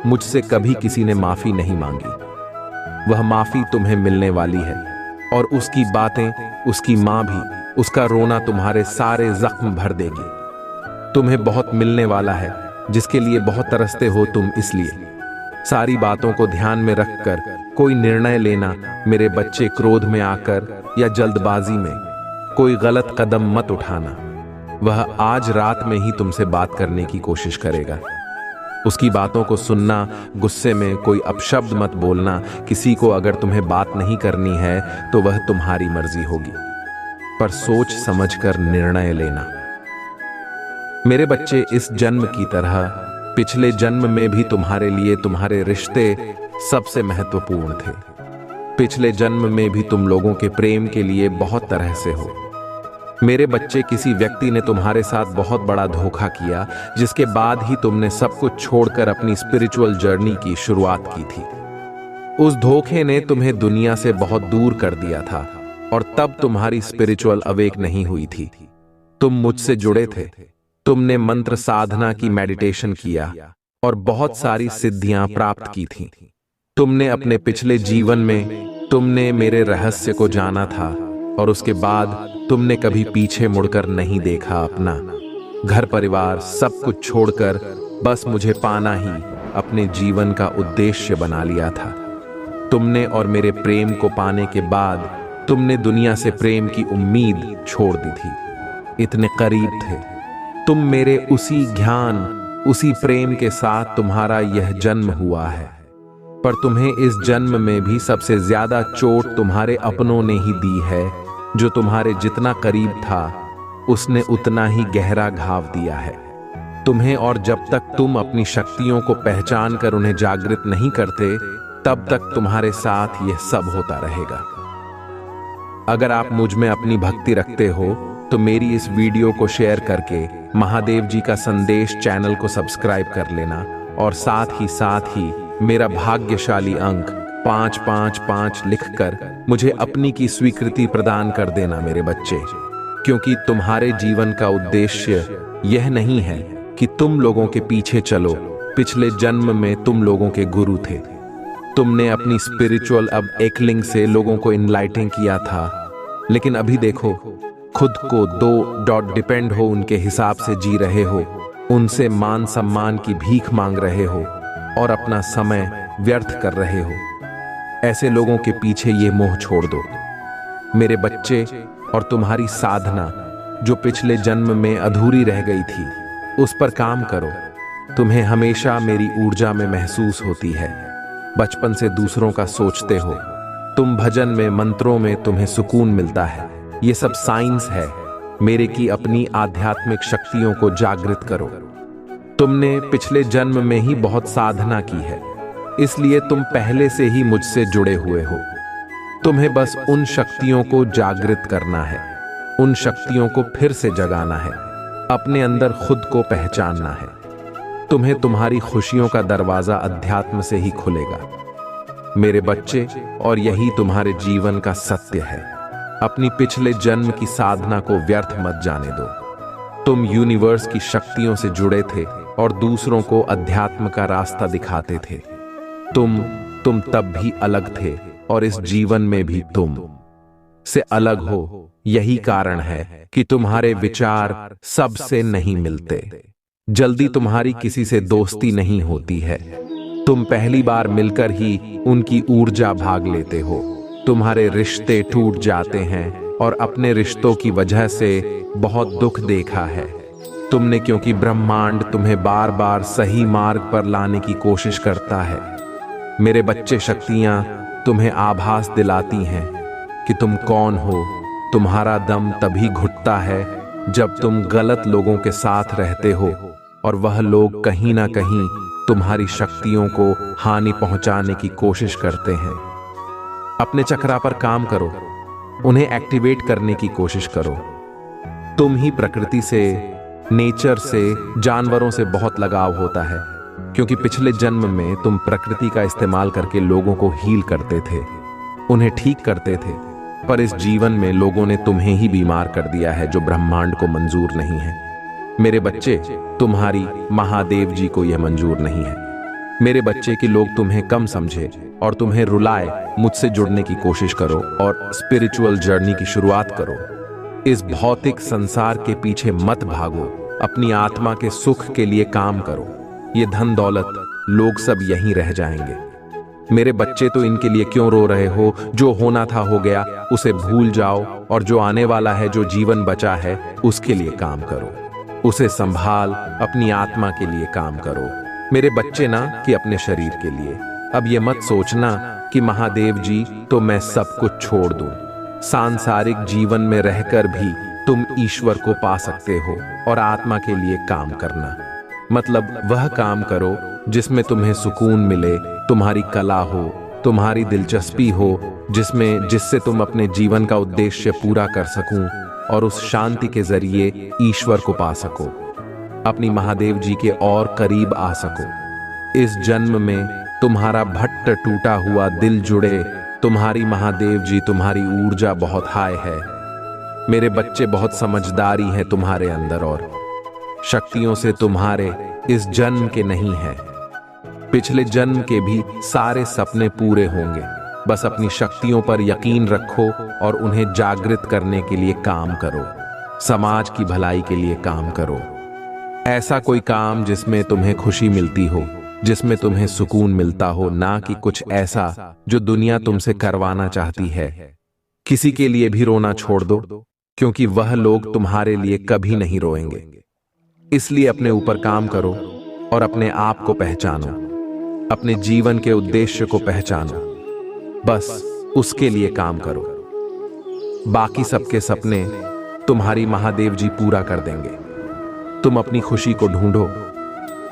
मुझसे कभी किसी ने माफी नहीं मांगी। वह माफी तुम्हें मिलने वाली है, और उसकी बातें, उसकी मां भी, उसका रोना तुम्हारे सारे जख्म भर देगी। तुम्हें बहुत मिलने वाला है, जिसके लिए बहुत तरसते हो तुम। इसलिए सारी बातों को ध्यान में रखकर कोई निर्णय लेना। मेरे बच्चे, क्रोध में आकर या जल्दबाजी में कोई गलत कदम मत उठाना। वह आज रात में ही तुमसे बात करने की कोशिश करेगा। उसकी बातों को सुनना, गुस्से में कोई अपशब्द मत बोलना। किसी को अगर तुम्हें बात नहीं करनी है तो वह तुम्हारी मर्जी होगी, पर सोच समझकर निर्णय लेना। मेरे बच्चे, इस जन्म की तरह पिछले जन्म में भी तुम्हारे लिए तुम्हारे रिश्ते सबसे महत्वपूर्ण थे। पिछले जन्म में भी तुम लोगों के प्रेम के लिए बहुत तरह से हो। मेरे बच्चे, किसी व्यक्ति ने तुम्हारे साथ बहुत बड़ा धोखा किया, जिसके बाद ही तुमने सब कुछ छोड़कर अपनी स्पिरिचुअल जर्नी की शुरुआत की थी। उस धोखे ने तुम्हें दुनिया से बहुत दूर कर दिया था और तब तुम्हारी स्पिरिचुअल अवेक नहीं हुई थी। तुम मुझसे जुड़े थे, तुमने मंत्र साधना की, मेडिटेशन किया और बहुत सारी सिद्धियां प्राप्त की थीं। तुमने अपने पिछले जीवन में तुमने मेरे रहस्य को जाना था और उसके बाद तुमने कभी पीछे मुड़कर नहीं देखा। अपना घर परिवार सब कुछ छोड़कर बस मुझे पाना ही अपने जीवन का उद्देश्य बना लिया था। तुमने और मेरे प्रेम को पाने के बाद तुमने दुनिया से प्रेम की उम्मीद छोड़ दी थी। इतने करीब थे तुम मेरे, उसी ज्ञान उसी प्रेम के साथ तुम्हारा यह जन्म हुआ है। पर तुम्हें इस जन्म में भी सबसे ज्यादा चोट तुम्हारे अपनों ने ही दी है। जो तुम्हारे जितना करीब था उसने उतना ही गहरा घाव दिया है तुम्हें। और जब तक तुम अपनी शक्तियों को पहचान कर उन्हें जागृत नहीं करते, तब तक तुम्हारे साथ यह सब होता रहेगा। अगर आप मुझ में अपनी भक्ति रखते हो तो मेरी इस वीडियो को शेयर करके महादेव जी का संदेश चैनल को सब्सक्राइब कर लेना और साथ ही मेरा भाग्यशाली अंक 555 लिखकर मुझे अपनी की स्वीकृति प्रदान कर देना मेरे बच्चे। क्योंकि तुम्हारे जीवन का उद्देश्य यह नहीं है कि तुम लोगों के पीछे चलो। पिछले जन्म में तुम लोगों के गुरु थे। तुमने अपनी स्पिरिचुअल अब एकलिंग से लोगों को इनलाइटिंग किया था, लेकिन अभी देखो खुद को दो डिपेंड हो उनके हिसाब से जी रहे हो, उनसे मान सम्मान की भीख मांग रहे हो और अपना समय व्यर्थ कर रहे हो। ऐसे लोगों के पीछे ये मोह छोड़ दो मेरे बच्चे, और तुम्हारी साधना जो पिछले जन्म में अधूरी रह गई थी उस पर काम करो। तुम्हें हमेशा मेरी ऊर्जा में महसूस होती है। बचपन से दूसरों का सोचते हो तुम, भजन में मंत्रों में तुम्हें सुकून मिलता है। ये सब साइंस है मेरे की अपनी आध्यात्मिक शक्तियों को जागृत करो। तुमने पिछले जन्म में ही बहुत साधना की है, इसलिए तुम पहले से ही मुझसे जुड़े हुए हो। तुम्हें बस उन शक्तियों को जागृत करना है, उन शक्तियों को फिर से जगाना है, अपने अंदर खुद को पहचानना है। तुम्हें तुम्हारी खुशियों का दरवाजा अध्यात्म से ही खुलेगा मेरे बच्चे, और यही तुम्हारे जीवन का सत्य है। अपनी पिछले जन्म की साधना को व्यर्थ मत जाने दो। तुम यूनिवर्स की शक्तियों से जुड़े थे और दूसरों को अध्यात्म का रास्ता दिखाते थे। तुम तब भी अलग थे और इस जीवन में भी तुम से अलग हो। यही कारण है कि तुम्हारे विचार सबसे नहीं मिलते। जल्दी तुम्हारी किसी से दोस्ती नहीं होती है। तुम पहली बार मिलकर ही उनकी ऊर्जा भाग लेते हो। तुम्हारे रिश्ते टूट जाते हैं और अपने रिश्तों की वजह से बहुत दुख देखा है तुमने, क्योंकि ब्रह्मांड तुम्हें बार बार सही मार्ग पर लाने की कोशिश करता है। मेरे बच्चे, शक्तियां तुम्हें आभास दिलाती हैं कि तुम कौन हो। तुम्हारा दम तभी घुटता है जब तुम गलत लोगों के साथ रहते हो और वह लोग कहीं ना कहीं तुम्हारी शक्तियों को हानि पहुंचाने की कोशिश करते हैं। अपने चक्रा पर काम करो, उन्हें एक्टिवेट करने की कोशिश करो। तुम ही प्रकृति से, नेचर से, जानवरों से बहुत लगाव होता है, क्योंकि पिछले जन्म में तुम प्रकृति का इस्तेमाल करके लोगों को हील करते थे, उन्हें ठीक करते थे। पर इस जीवन में लोगों ने तुम्हें ही बीमार कर दिया है, जो ब्रह्मांड को मंजूर नहीं है। मेरे बच्चे, तुम्हारी महादेव जी को यह मंजूर नहीं है मेरे बच्चे कि लोग तुम्हें कम समझे और तुम्हें रुलाए। मुझसे जुड़ने की कोशिश करो और स्पिरिचुअल जर्नी की शुरुआत करो। इस भौतिक संसार के पीछे मत भागो, अपनी आत्मा के सुख के लिए काम करो। ये धन दौलत लोग सब यहीं रह जाएंगे। मेरे बच्चे, तो इनके लिए क्यों रो रहे हो? जो होना था हो गया, उसे भूल जाओ और जो आने वाला है, जो जीवन बचा है, उसके लिए काम करो। उसे संभाल, अपनी आत्मा के लिए काम करो मेरे बच्चे, ना कि अपने शरीर के लिए। अब ये मत सोचना कि महादेव जी तो मैं सब कुछ छोड़ दूं। सांसारिक जीवन में रहकर भी तुम ईश्वर को पा सकते हो और आत्मा के लिए काम करना। मतलब वह काम करो जिसमें तुम्हें सुकून मिले, तुम्हारी कला हो, तुम्हारी दिलचस्पी हो, जिससे तुम अपने जीवन का उद्देश्य पूरा कर सकूं। और उस शांति के जरिए ईश्वर को पा सको, अपनी महादेव जी के और करीब आ सको। इस जन्म में तुम्हारा भट्ट टूटा हुआ दिल जुड़े, तुम्हारी महादेव जी तुम्हारी ऊर्जा बहुत हाई है। मेरे बच्चे बहुत समझदारी है तुम्हारे अंदर, और शक्तियों से तुम्हारे इस जन्म के नहीं है, पिछले जन्म के भी सारे सपने पूरे होंगे। बस अपनी शक्तियों पर यकीन रखो और उन्हें जागृत करने के लिए काम करो, समाज की भलाई के लिए काम करो। ऐसा कोई काम जिसमें तुम्हें खुशी मिलती हो, जिसमें तुम्हें सुकून मिलता हो, ना कि कुछ ऐसा जो दुनिया तुमसे करवाना चाहती है। किसी के लिए भी रोना छोड़ दो, क्योंकि वह लोग तुम्हारे लिए कभी नहीं रोएंगे। इसलिए अपने ऊपर काम करो और अपने आप को पहचानो, अपने जीवन के उद्देश्य को पहचानो, बस उसके लिए काम करो। बाकी सबके सपने तुम्हारी महादेव जी पूरा कर देंगे। तुम अपनी खुशी को ढूंढो,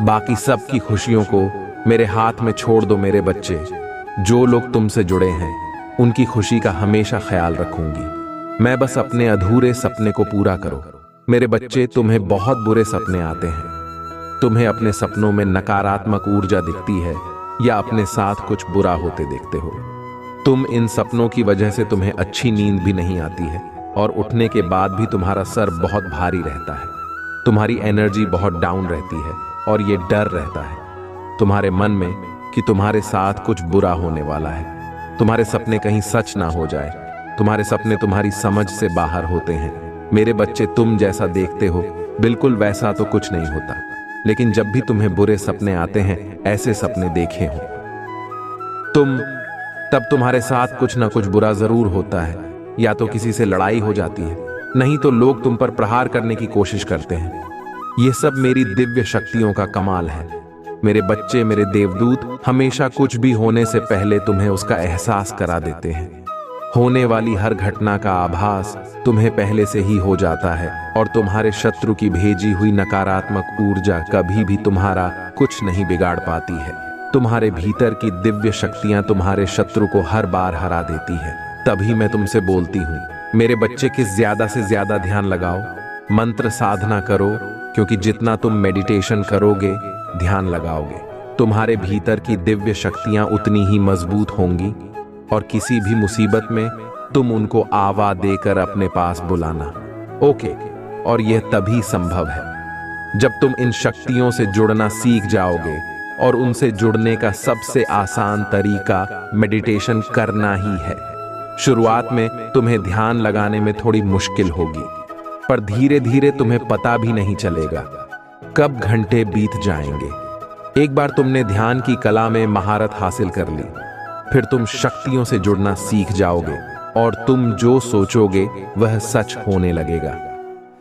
बाकी सबकी खुशियों को मेरे हाथ में छोड़ दो। मेरे बच्चे, जो लोग तुमसे जुड़े हैं उनकी खुशी का हमेशा ख्याल रखूंगी। मैं बस अपने अधूरे सपने को पूरा करो। मेरे बच्चे, तुम्हें बहुत बुरे सपने आते हैं, तुम्हें अपने सपनों में नकारात्मक ऊर्जा दिखती है या अपने साथ कुछ बुरा होते देखते हो। तुम इन सपनों की वजह से तुम्हें अच्छी नींद भी नहीं आती है और उठने के बाद भी तुम्हारा सर बहुत भारी रहता है। तुम्हारी एनर्जी बहुत डाउन रहती है और ये डर रहता है तुम्हारे मन में कि तुम्हारे साथ कुछ बुरा होने वाला है। तुम्हारे सपने कहीं सच ना हो जाए। तुम्हारे सपने तुम्हारी समझ से बाहर होते हैं। मेरे बच्चे, तुम जैसा देखते हो बिल्कुल वैसा तो कुछ नहीं होता, लेकिन जब भी तुम्हें बुरे सपने आते हैं, ऐसे सपने देखे हो तब तुम्हारे साथ कुछ ना कुछ बुरा जरूर होता है। या तो किसी से लड़ाई हो जाती है, नहीं तो लोग तुम पर प्रहार करने की कोशिश करते हैं। ये सब मेरी दिव्य शक्तियों का कमाल है। मेरे बच्चे, मेरे देवदूत हमेशा कुछ भी होने से पहले तुम्हें उसका एहसास करा देते हैं। होने वाली हर घटना का आभास तुम्हें पहले से ही हो जाता है और तुम्हारे शत्रु की भेजी हुई नकारात्मक ऊर्जा कभी भी तुम्हारा कुछ नहीं बिगाड़ पाती है। तुम्हारे भीतर की दिव्य शक्तियां तुम्हारे शत्रु को हर बार हरा देती है। तभी मैं तुमसे बोलती हूँ, मेरे बच्चे, कि ज्यादा से ज्यादा ध्यान लगाओ, मंत्र साधना करो, क्योंकि जितना तुम मेडिटेशन करोगे, ध्यान लगाओगे, तुम्हारे भीतर की दिव्य शक्तियां उतनी ही मजबूत होंगी और किसी भी मुसीबत में तुम उनको आवा देकर अपने पास बुलाना। ओके, और यह तभी संभव है जब तुम इन शक्तियों से जुड़ना सीख जाओगे, और उनसे जुड़ने का सबसे आसान तरीका मेडिटेशन करना ही है। शुरुआत में तुम्हें ध्यान लगाने में थोड़ी मुश्किल होगी, पर धीरे धीरे तुम्हें पता भी नहीं चलेगा कब घंटे बीत जाएंगे। एक बार तुमने ध्यान की कला में महारत हासिल कर ली, फिर तुम शक्तियों से जुड़ना सीख जाओगे और तुम जो सोचोगे वह सच होने लगेगा।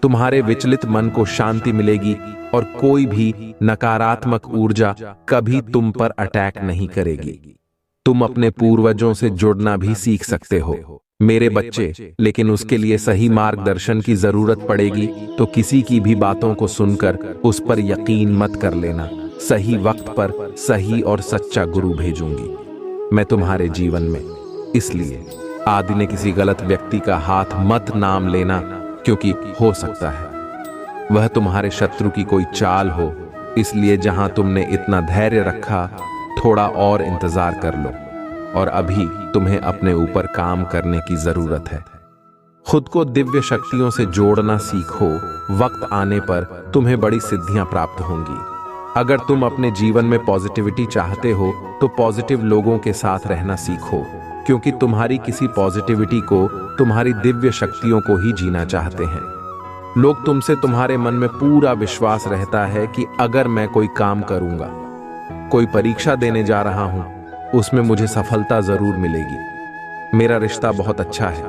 तुम्हारे विचलित मन को शांति मिलेगी और कोई भी नकारात्मक ऊर्जा कभी तुम पर अटैक नहीं करेगी। तुम अपने पूर्वजों से जुड़ना भी सीख सकते हो मेरे बच्चे, लेकिन उसके लिए सही मार्गदर्शन की जरूरत पड़ेगी। तो किसी की भी बातों को सुनकर उस पर यकीन मत कर लेना। सही वक्त पर सही और सच्चा गुरु भेजूंगी मैं तुम्हारे जीवन में। इसलिए आदि ने किसी गलत व्यक्ति का हाथ मत नाम लेना, क्योंकि हो सकता है वह तुम्हारे शत्रु की कोई चाल हो। इसलिए जहां तुमने इतना धैर्य रखा, थोड़ा और इंतजार कर लो, और अभी तुम्हें अपने ऊपर काम करने की जरूरत है। खुद को दिव्य शक्तियों से जोड़ना सीखो। वक्त आने पर तुम्हें बड़ी सिद्धियां प्राप्त होंगी। अगर तुम अपने जीवन में पॉजिटिविटी चाहते हो तो पॉजिटिव लोगों के साथ रहना सीखो, क्योंकि तुम्हारी किसी पॉजिटिविटी को तुम्हारी दिव्य शक्तियों को ही जीना चाहते हैं। लोग तुमसे, तुम्हारे मन में पूरा विश्वास रहता है कि अगर मैं कोई काम करूंगा, कोई परीक्षा देने जा रहा हूं, उसमें मुझे सफलता जरूर मिलेगी। मेरा रिश्ता बहुत अच्छा है,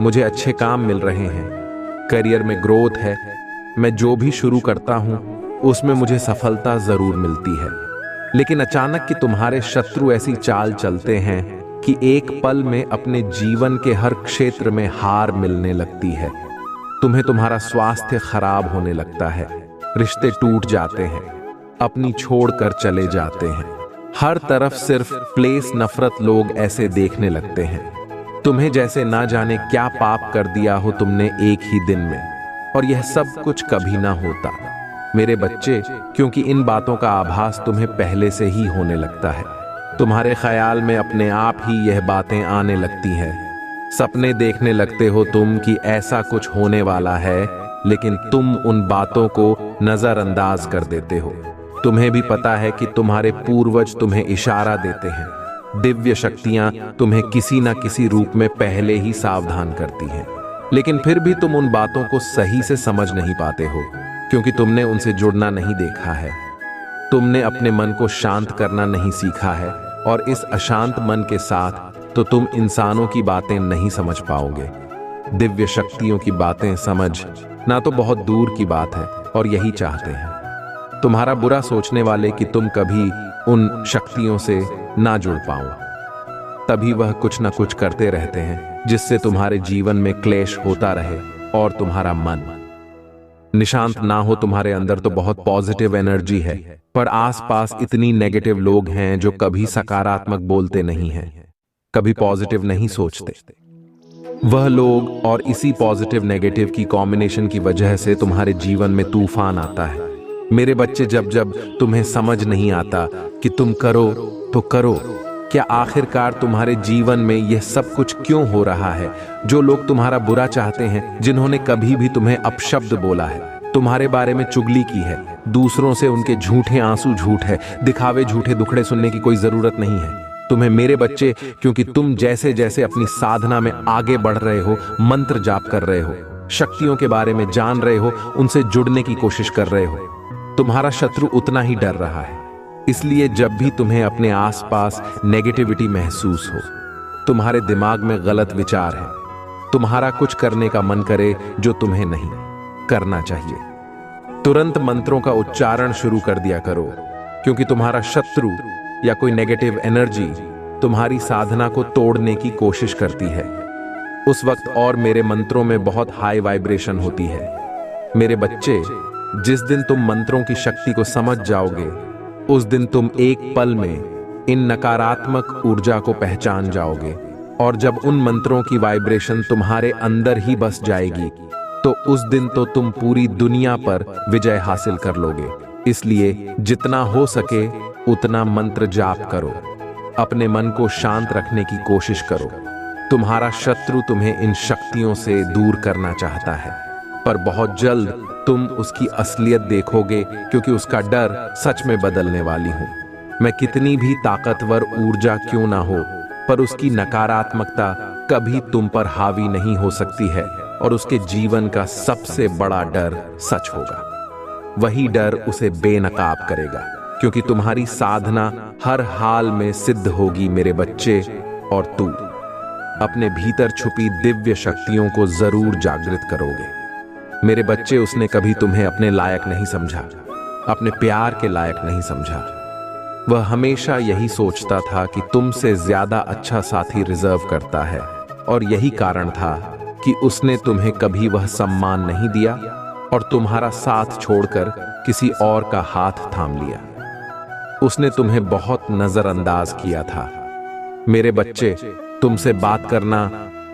मुझे अच्छे काम मिल रहे हैं, करियर में ग्रोथ है, मैं जो भी शुरू करता हूं उसमें मुझे सफलता जरूर मिलती है। लेकिन अचानक कि तुम्हारे शत्रु ऐसी चाल चलते हैं कि एक पल में अपने जीवन के हर क्षेत्र में हार मिलने लगती है। तुम्हें तुम्हारा स्वास्थ्य खराब होने लगता है, रिश्ते टूट जाते हैं, अपनी छोड़कर चले जाते हैं। हर तरफ सिर्फ प्लेस नफरत लोग ऐसे देखने लगते हैं। तुम्हें जैसे ना जाने क्या पाप कर दिया हो तुमने एक ही दिन में, और यह सब कुछ कभी ना होता मेरे बच्चे, क्योंकि इन बातों का आभास तुम्हें पहले से ही होने लगता है। तुम्हारे ख्याल में अपने आप ही यह बातें आने लगती हैं। सपने देखने लगते हो तुम कि ऐसा कुछ होने वाला है, लेकिन तुम उन बातों को नजरअंदाज कर देते हो। तुम्हें भी पता है कि तुम्हारे पूर्वज तुम्हें इशारा देते हैं। दिव्य शक्तियां तुम्हें किसी न किसी रूप में पहले ही सावधान करती हैं, लेकिन फिर भी तुम उन बातों को सही से समझ नहीं पाते हो, क्योंकि तुमने उनसे जुड़ना नहीं देखा है। तुमने अपने मन को शांत करना नहीं सीखा है, और इस अशांत मन के साथ तो तुम इंसानों की बातें नहीं समझ पाओगे। दिव्य शक्तियों की बातें समझ ना तो बहुत दूर की बात है, और यही चाहते हैं तुम्हारा बुरा सोचने वाले कि तुम कभी उन शक्तियों से ना जुड़ पाओ। तभी वह कुछ ना कुछ करते रहते हैं जिससे तुम्हारे जीवन में क्लेश होता रहे और तुम्हारा मन निशांत ना हो। तुम्हारे अंदर तो बहुत पॉजिटिव एनर्जी है, पर आसपास इतनी नेगेटिव लोग हैं जो कभी सकारात्मक बोलते नहीं हैं, कभी पॉजिटिव नहीं सोचते। वह लोग और इसी पॉजिटिव नेगेटिव की कॉम्बिनेशन की वजह से तुम्हारे जीवन में तूफान आता है। मेरे बच्चे, जब जब तुम्हें समझ नहीं आता कि तुम करो तो करो, क्या आखिरकार तुम्हारे जीवन में यह सब कुछ क्यों हो रहा है? जो लोग तुम्हारा बुरा चाहते हैं, जिन्होंने कभी भी तुम्हें अपशब्द बोला है, तुम्हारे बारे में चुगली की है, दूसरों से उनके झूठे आंसू झूठ है, दिखावे झूठे दुखड़े सुनने की कोई जरूरत नहीं है। तुम्हें मेरे बच्चे, क्योंकि तुम जैसे जैसे अपनी साधना में आगे बढ़ रहे हो, मंत्र जाप कर रहे हो, शक्तियों के बारे में जान रहे हो, उनसे जुड़ने की कोशिश कर रहे हो, तुम्हारा शत्रु उतना ही डर रहा है। इसलिए जब भी तुम्हें अपने आसपास नेगेटिविटी महसूस हो, तुम्हारे दिमाग में गलत विचार है, तुम्हारा कुछ करने का मन करे जो तुम्हें नहीं करना चाहिए, तुरंत मंत्रों का उच्चारण शुरू कर दिया करो, क्योंकि तुम्हारा शत्रु या कोई नेगेटिव एनर्जी तुम्हारी साधना को तोड़ने की कोशिश करती है। उस वक्त और मेरे मंत्रों में बहुत हाई वाइब्रेशन होती है। मेरे बच्चे, जिस दिन तुम मंत्रों की शक्ति को समझ जाओगे, उस दिन तुम एक पल में इन नकारात्मक ऊर्जा को पहचान जाओगे, और जब उन मंत्रों की वाइब्रेशन तुम्हारे अंदर ही बस जाएगी, तो उस दिन तो तुम पूरी दुनिया पर विजय हासिल कर लोगे। इसलिए जितना हो सके उतना मंत्र जाप करो, अपने मन को शांत रखने की कोशिश करो। तुम्हारा शत्रु तुम्हें इन शक्तियों से दूर करना चाहता है, पर बहुत जल्द तुम उसकी असलियत देखोगे, क्योंकि उसका डर सच में बदलने वाली हूं मैं। कितनी भी ताकतवर ऊर्जा क्यों ना हो, पर उसकी नकारात्मकता कभी तुम पर हावी नहीं हो सकती है, और उसके जीवन का सबसे बड़ा डर सच होगा। वही डर उसे बेनकाब करेगा, क्योंकि तुम्हारी साधना हर हाल में सिद्ध होगी मेरे बच्चे, और तू अपने भीतर छुपी दिव्य शक्तियों को जरूर जागृत करोगे। मेरे बच्चे, उसने कभी तुम्हें अपने लायक नहीं समझा, अपने प्यार के लायक नहीं समझा। वह हमेशा यही सोचता था कि तुमसे ज्यादा अच्छा साथी रिजर्व करता है, और यही कारण था कि उसने तुम्हें कभी वह सम्मान नहीं दिया और तुम्हारा साथ छोड़कर किसी और का हाथ थाम लिया। उसने तुम्हें बहुत नजरअंदाज किया था। मेरे बच्चे, तुमसे बात करना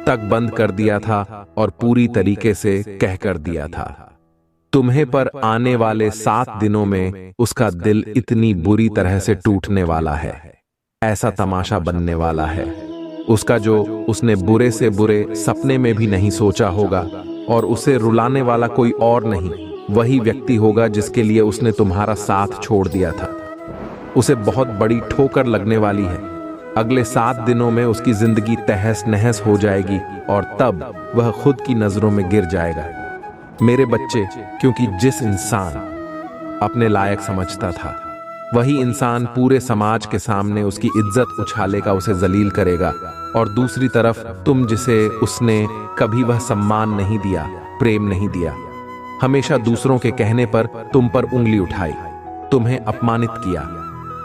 तक बंद कर दिया था और पूरी तरीके से कह कर दिया था। तुम्हें पर आने वाले 7 दिनों में उसका दिल इतनी बुरी तरह से टूटने वाला है, ऐसा तमाशा बनने वाला है उसका, जो उसने बुरे से बुरे सपने में भी नहीं सोचा होगा, और उसे रुलाने वाला कोई और नहीं, वही व्यक्ति होगा जिसके लिए उसने तुम्हारा साथ छोड़ दिया था। उसे बहुत बड़ी ठोकर लगने वाली है। अगले 7 दिनों में उसकी जिंदगी तहस नहस हो जाएगी, और तब वह खुद की नजरों में गिर जाएगा। मेरे बच्चे, क्योंकि जिस इंसान अपने लायक समझता था, वही इंसान पूरे समाज के सामने उसकी इज्जत उछालेगा, उसे जलील करेगा, और दूसरी तरफ तुम, जिसे उसने कभी वह सम्मान नहीं दिया, प्रेम नहीं दिया, हमेशा दूसरों के कहने पर तुम पर उंगली उठाई, तुम्हें अपमानित किया,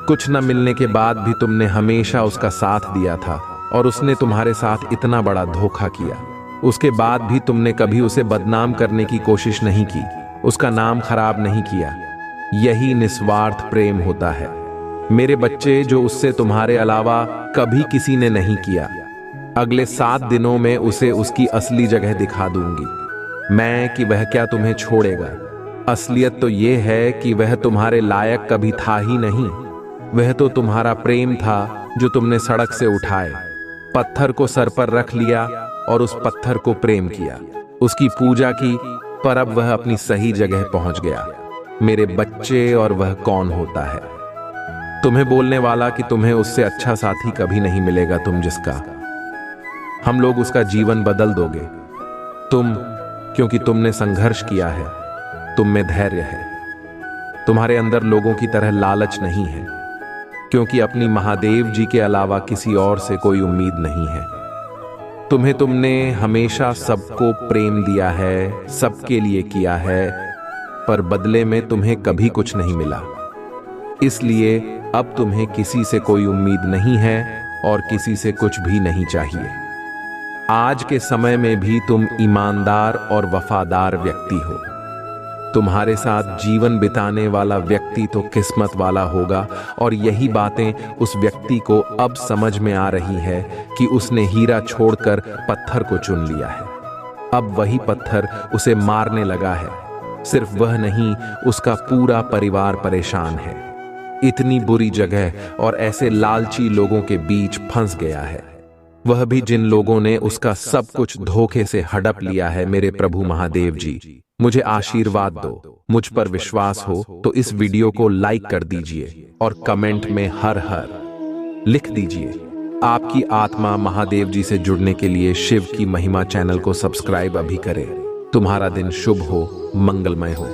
कुछ न मिलने के बाद भी तुमने हमेशा उसका साथ दिया था, और उसने तुम्हारे साथ इतना बड़ा धोखा किया। उसके बाद भी तुमने कभी उसे बदनाम करने की कोशिश नहीं की, उसका नाम खराब नहीं किया। यही निस्वार्थ प्रेम होता है मेरे बच्चे, जो उससे तुम्हारे अलावा कभी किसी ने नहीं किया। अगले 7 दिनों में उसे उसकी असली जगह दिखा दूंगी मैं कि वह क्या तुम्हें छोड़ेगा। असलियत तो यह है कि वह तुम्हारे लायक कभी था ही नहीं। वह तो तुम्हारा प्रेम था जो तुमने सड़क से उठाए, पत्थर को सर पर रख लिया और उस पत्थर को प्रेम किया, उसकी पूजा की, पर अब वह अपनी सही जगह पहुंच गया। मेरे बच्चे, और वह कौन होता है? तुम्हें बोलने वाला कि तुम्हें उससे अच्छा साथी कभी नहीं मिलेगा, तुम जिसका हम लोग उसका जीवन बदल दोगे। तुम, क्योंकि तुमने संघर्ष किया है, तुम में धैर्य है, तुम्हारे अंदर लोगों की तरह लालच नहीं है, क्योंकि अपनी महादेव जी के अलावा किसी और से कोई उम्मीद नहीं है। तुमने हमेशा सबको प्रेम दिया है, सबके लिए किया है, पर बदले में तुम्हें कभी कुछ नहीं मिला। इसलिए अब तुम्हें किसी से कोई उम्मीद नहीं है और किसी से कुछ भी नहीं चाहिए। आज के समय में भी तुम ईमानदार और वफादार व्यक्ति हो। तुम्हारे साथ जीवन बिताने वाला व्यक्ति तो किस्मत वाला होगा, और यही बातें उस व्यक्ति को अब समझ में आ रही है कि उसने हीरा छोड़कर पत्थर को चुन लिया है। अब वही पत्थर उसे मारने लगा है। सिर्फ वह नहीं, उसका पूरा परिवार परेशान है। इतनी बुरी जगह और ऐसे लालची लोगों के बीच फंस गया है, वह भी जिन लोगों ने उसका सब कुछ धोखे से हड़प लिया है। मेरे प्रभु महादेव जी, मुझे आशीर्वाद दो। मुझ पर विश्वास हो तो इस वीडियो को लाइक कर दीजिए और कमेंट में हर हर लिख दीजिए। आपकी आत्मा महादेव जी से जुड़ने के लिए शिव की महिमा चैनल को सब्सक्राइब अभी करें। तुम्हारा दिन शुभ हो, मंगलमय हो।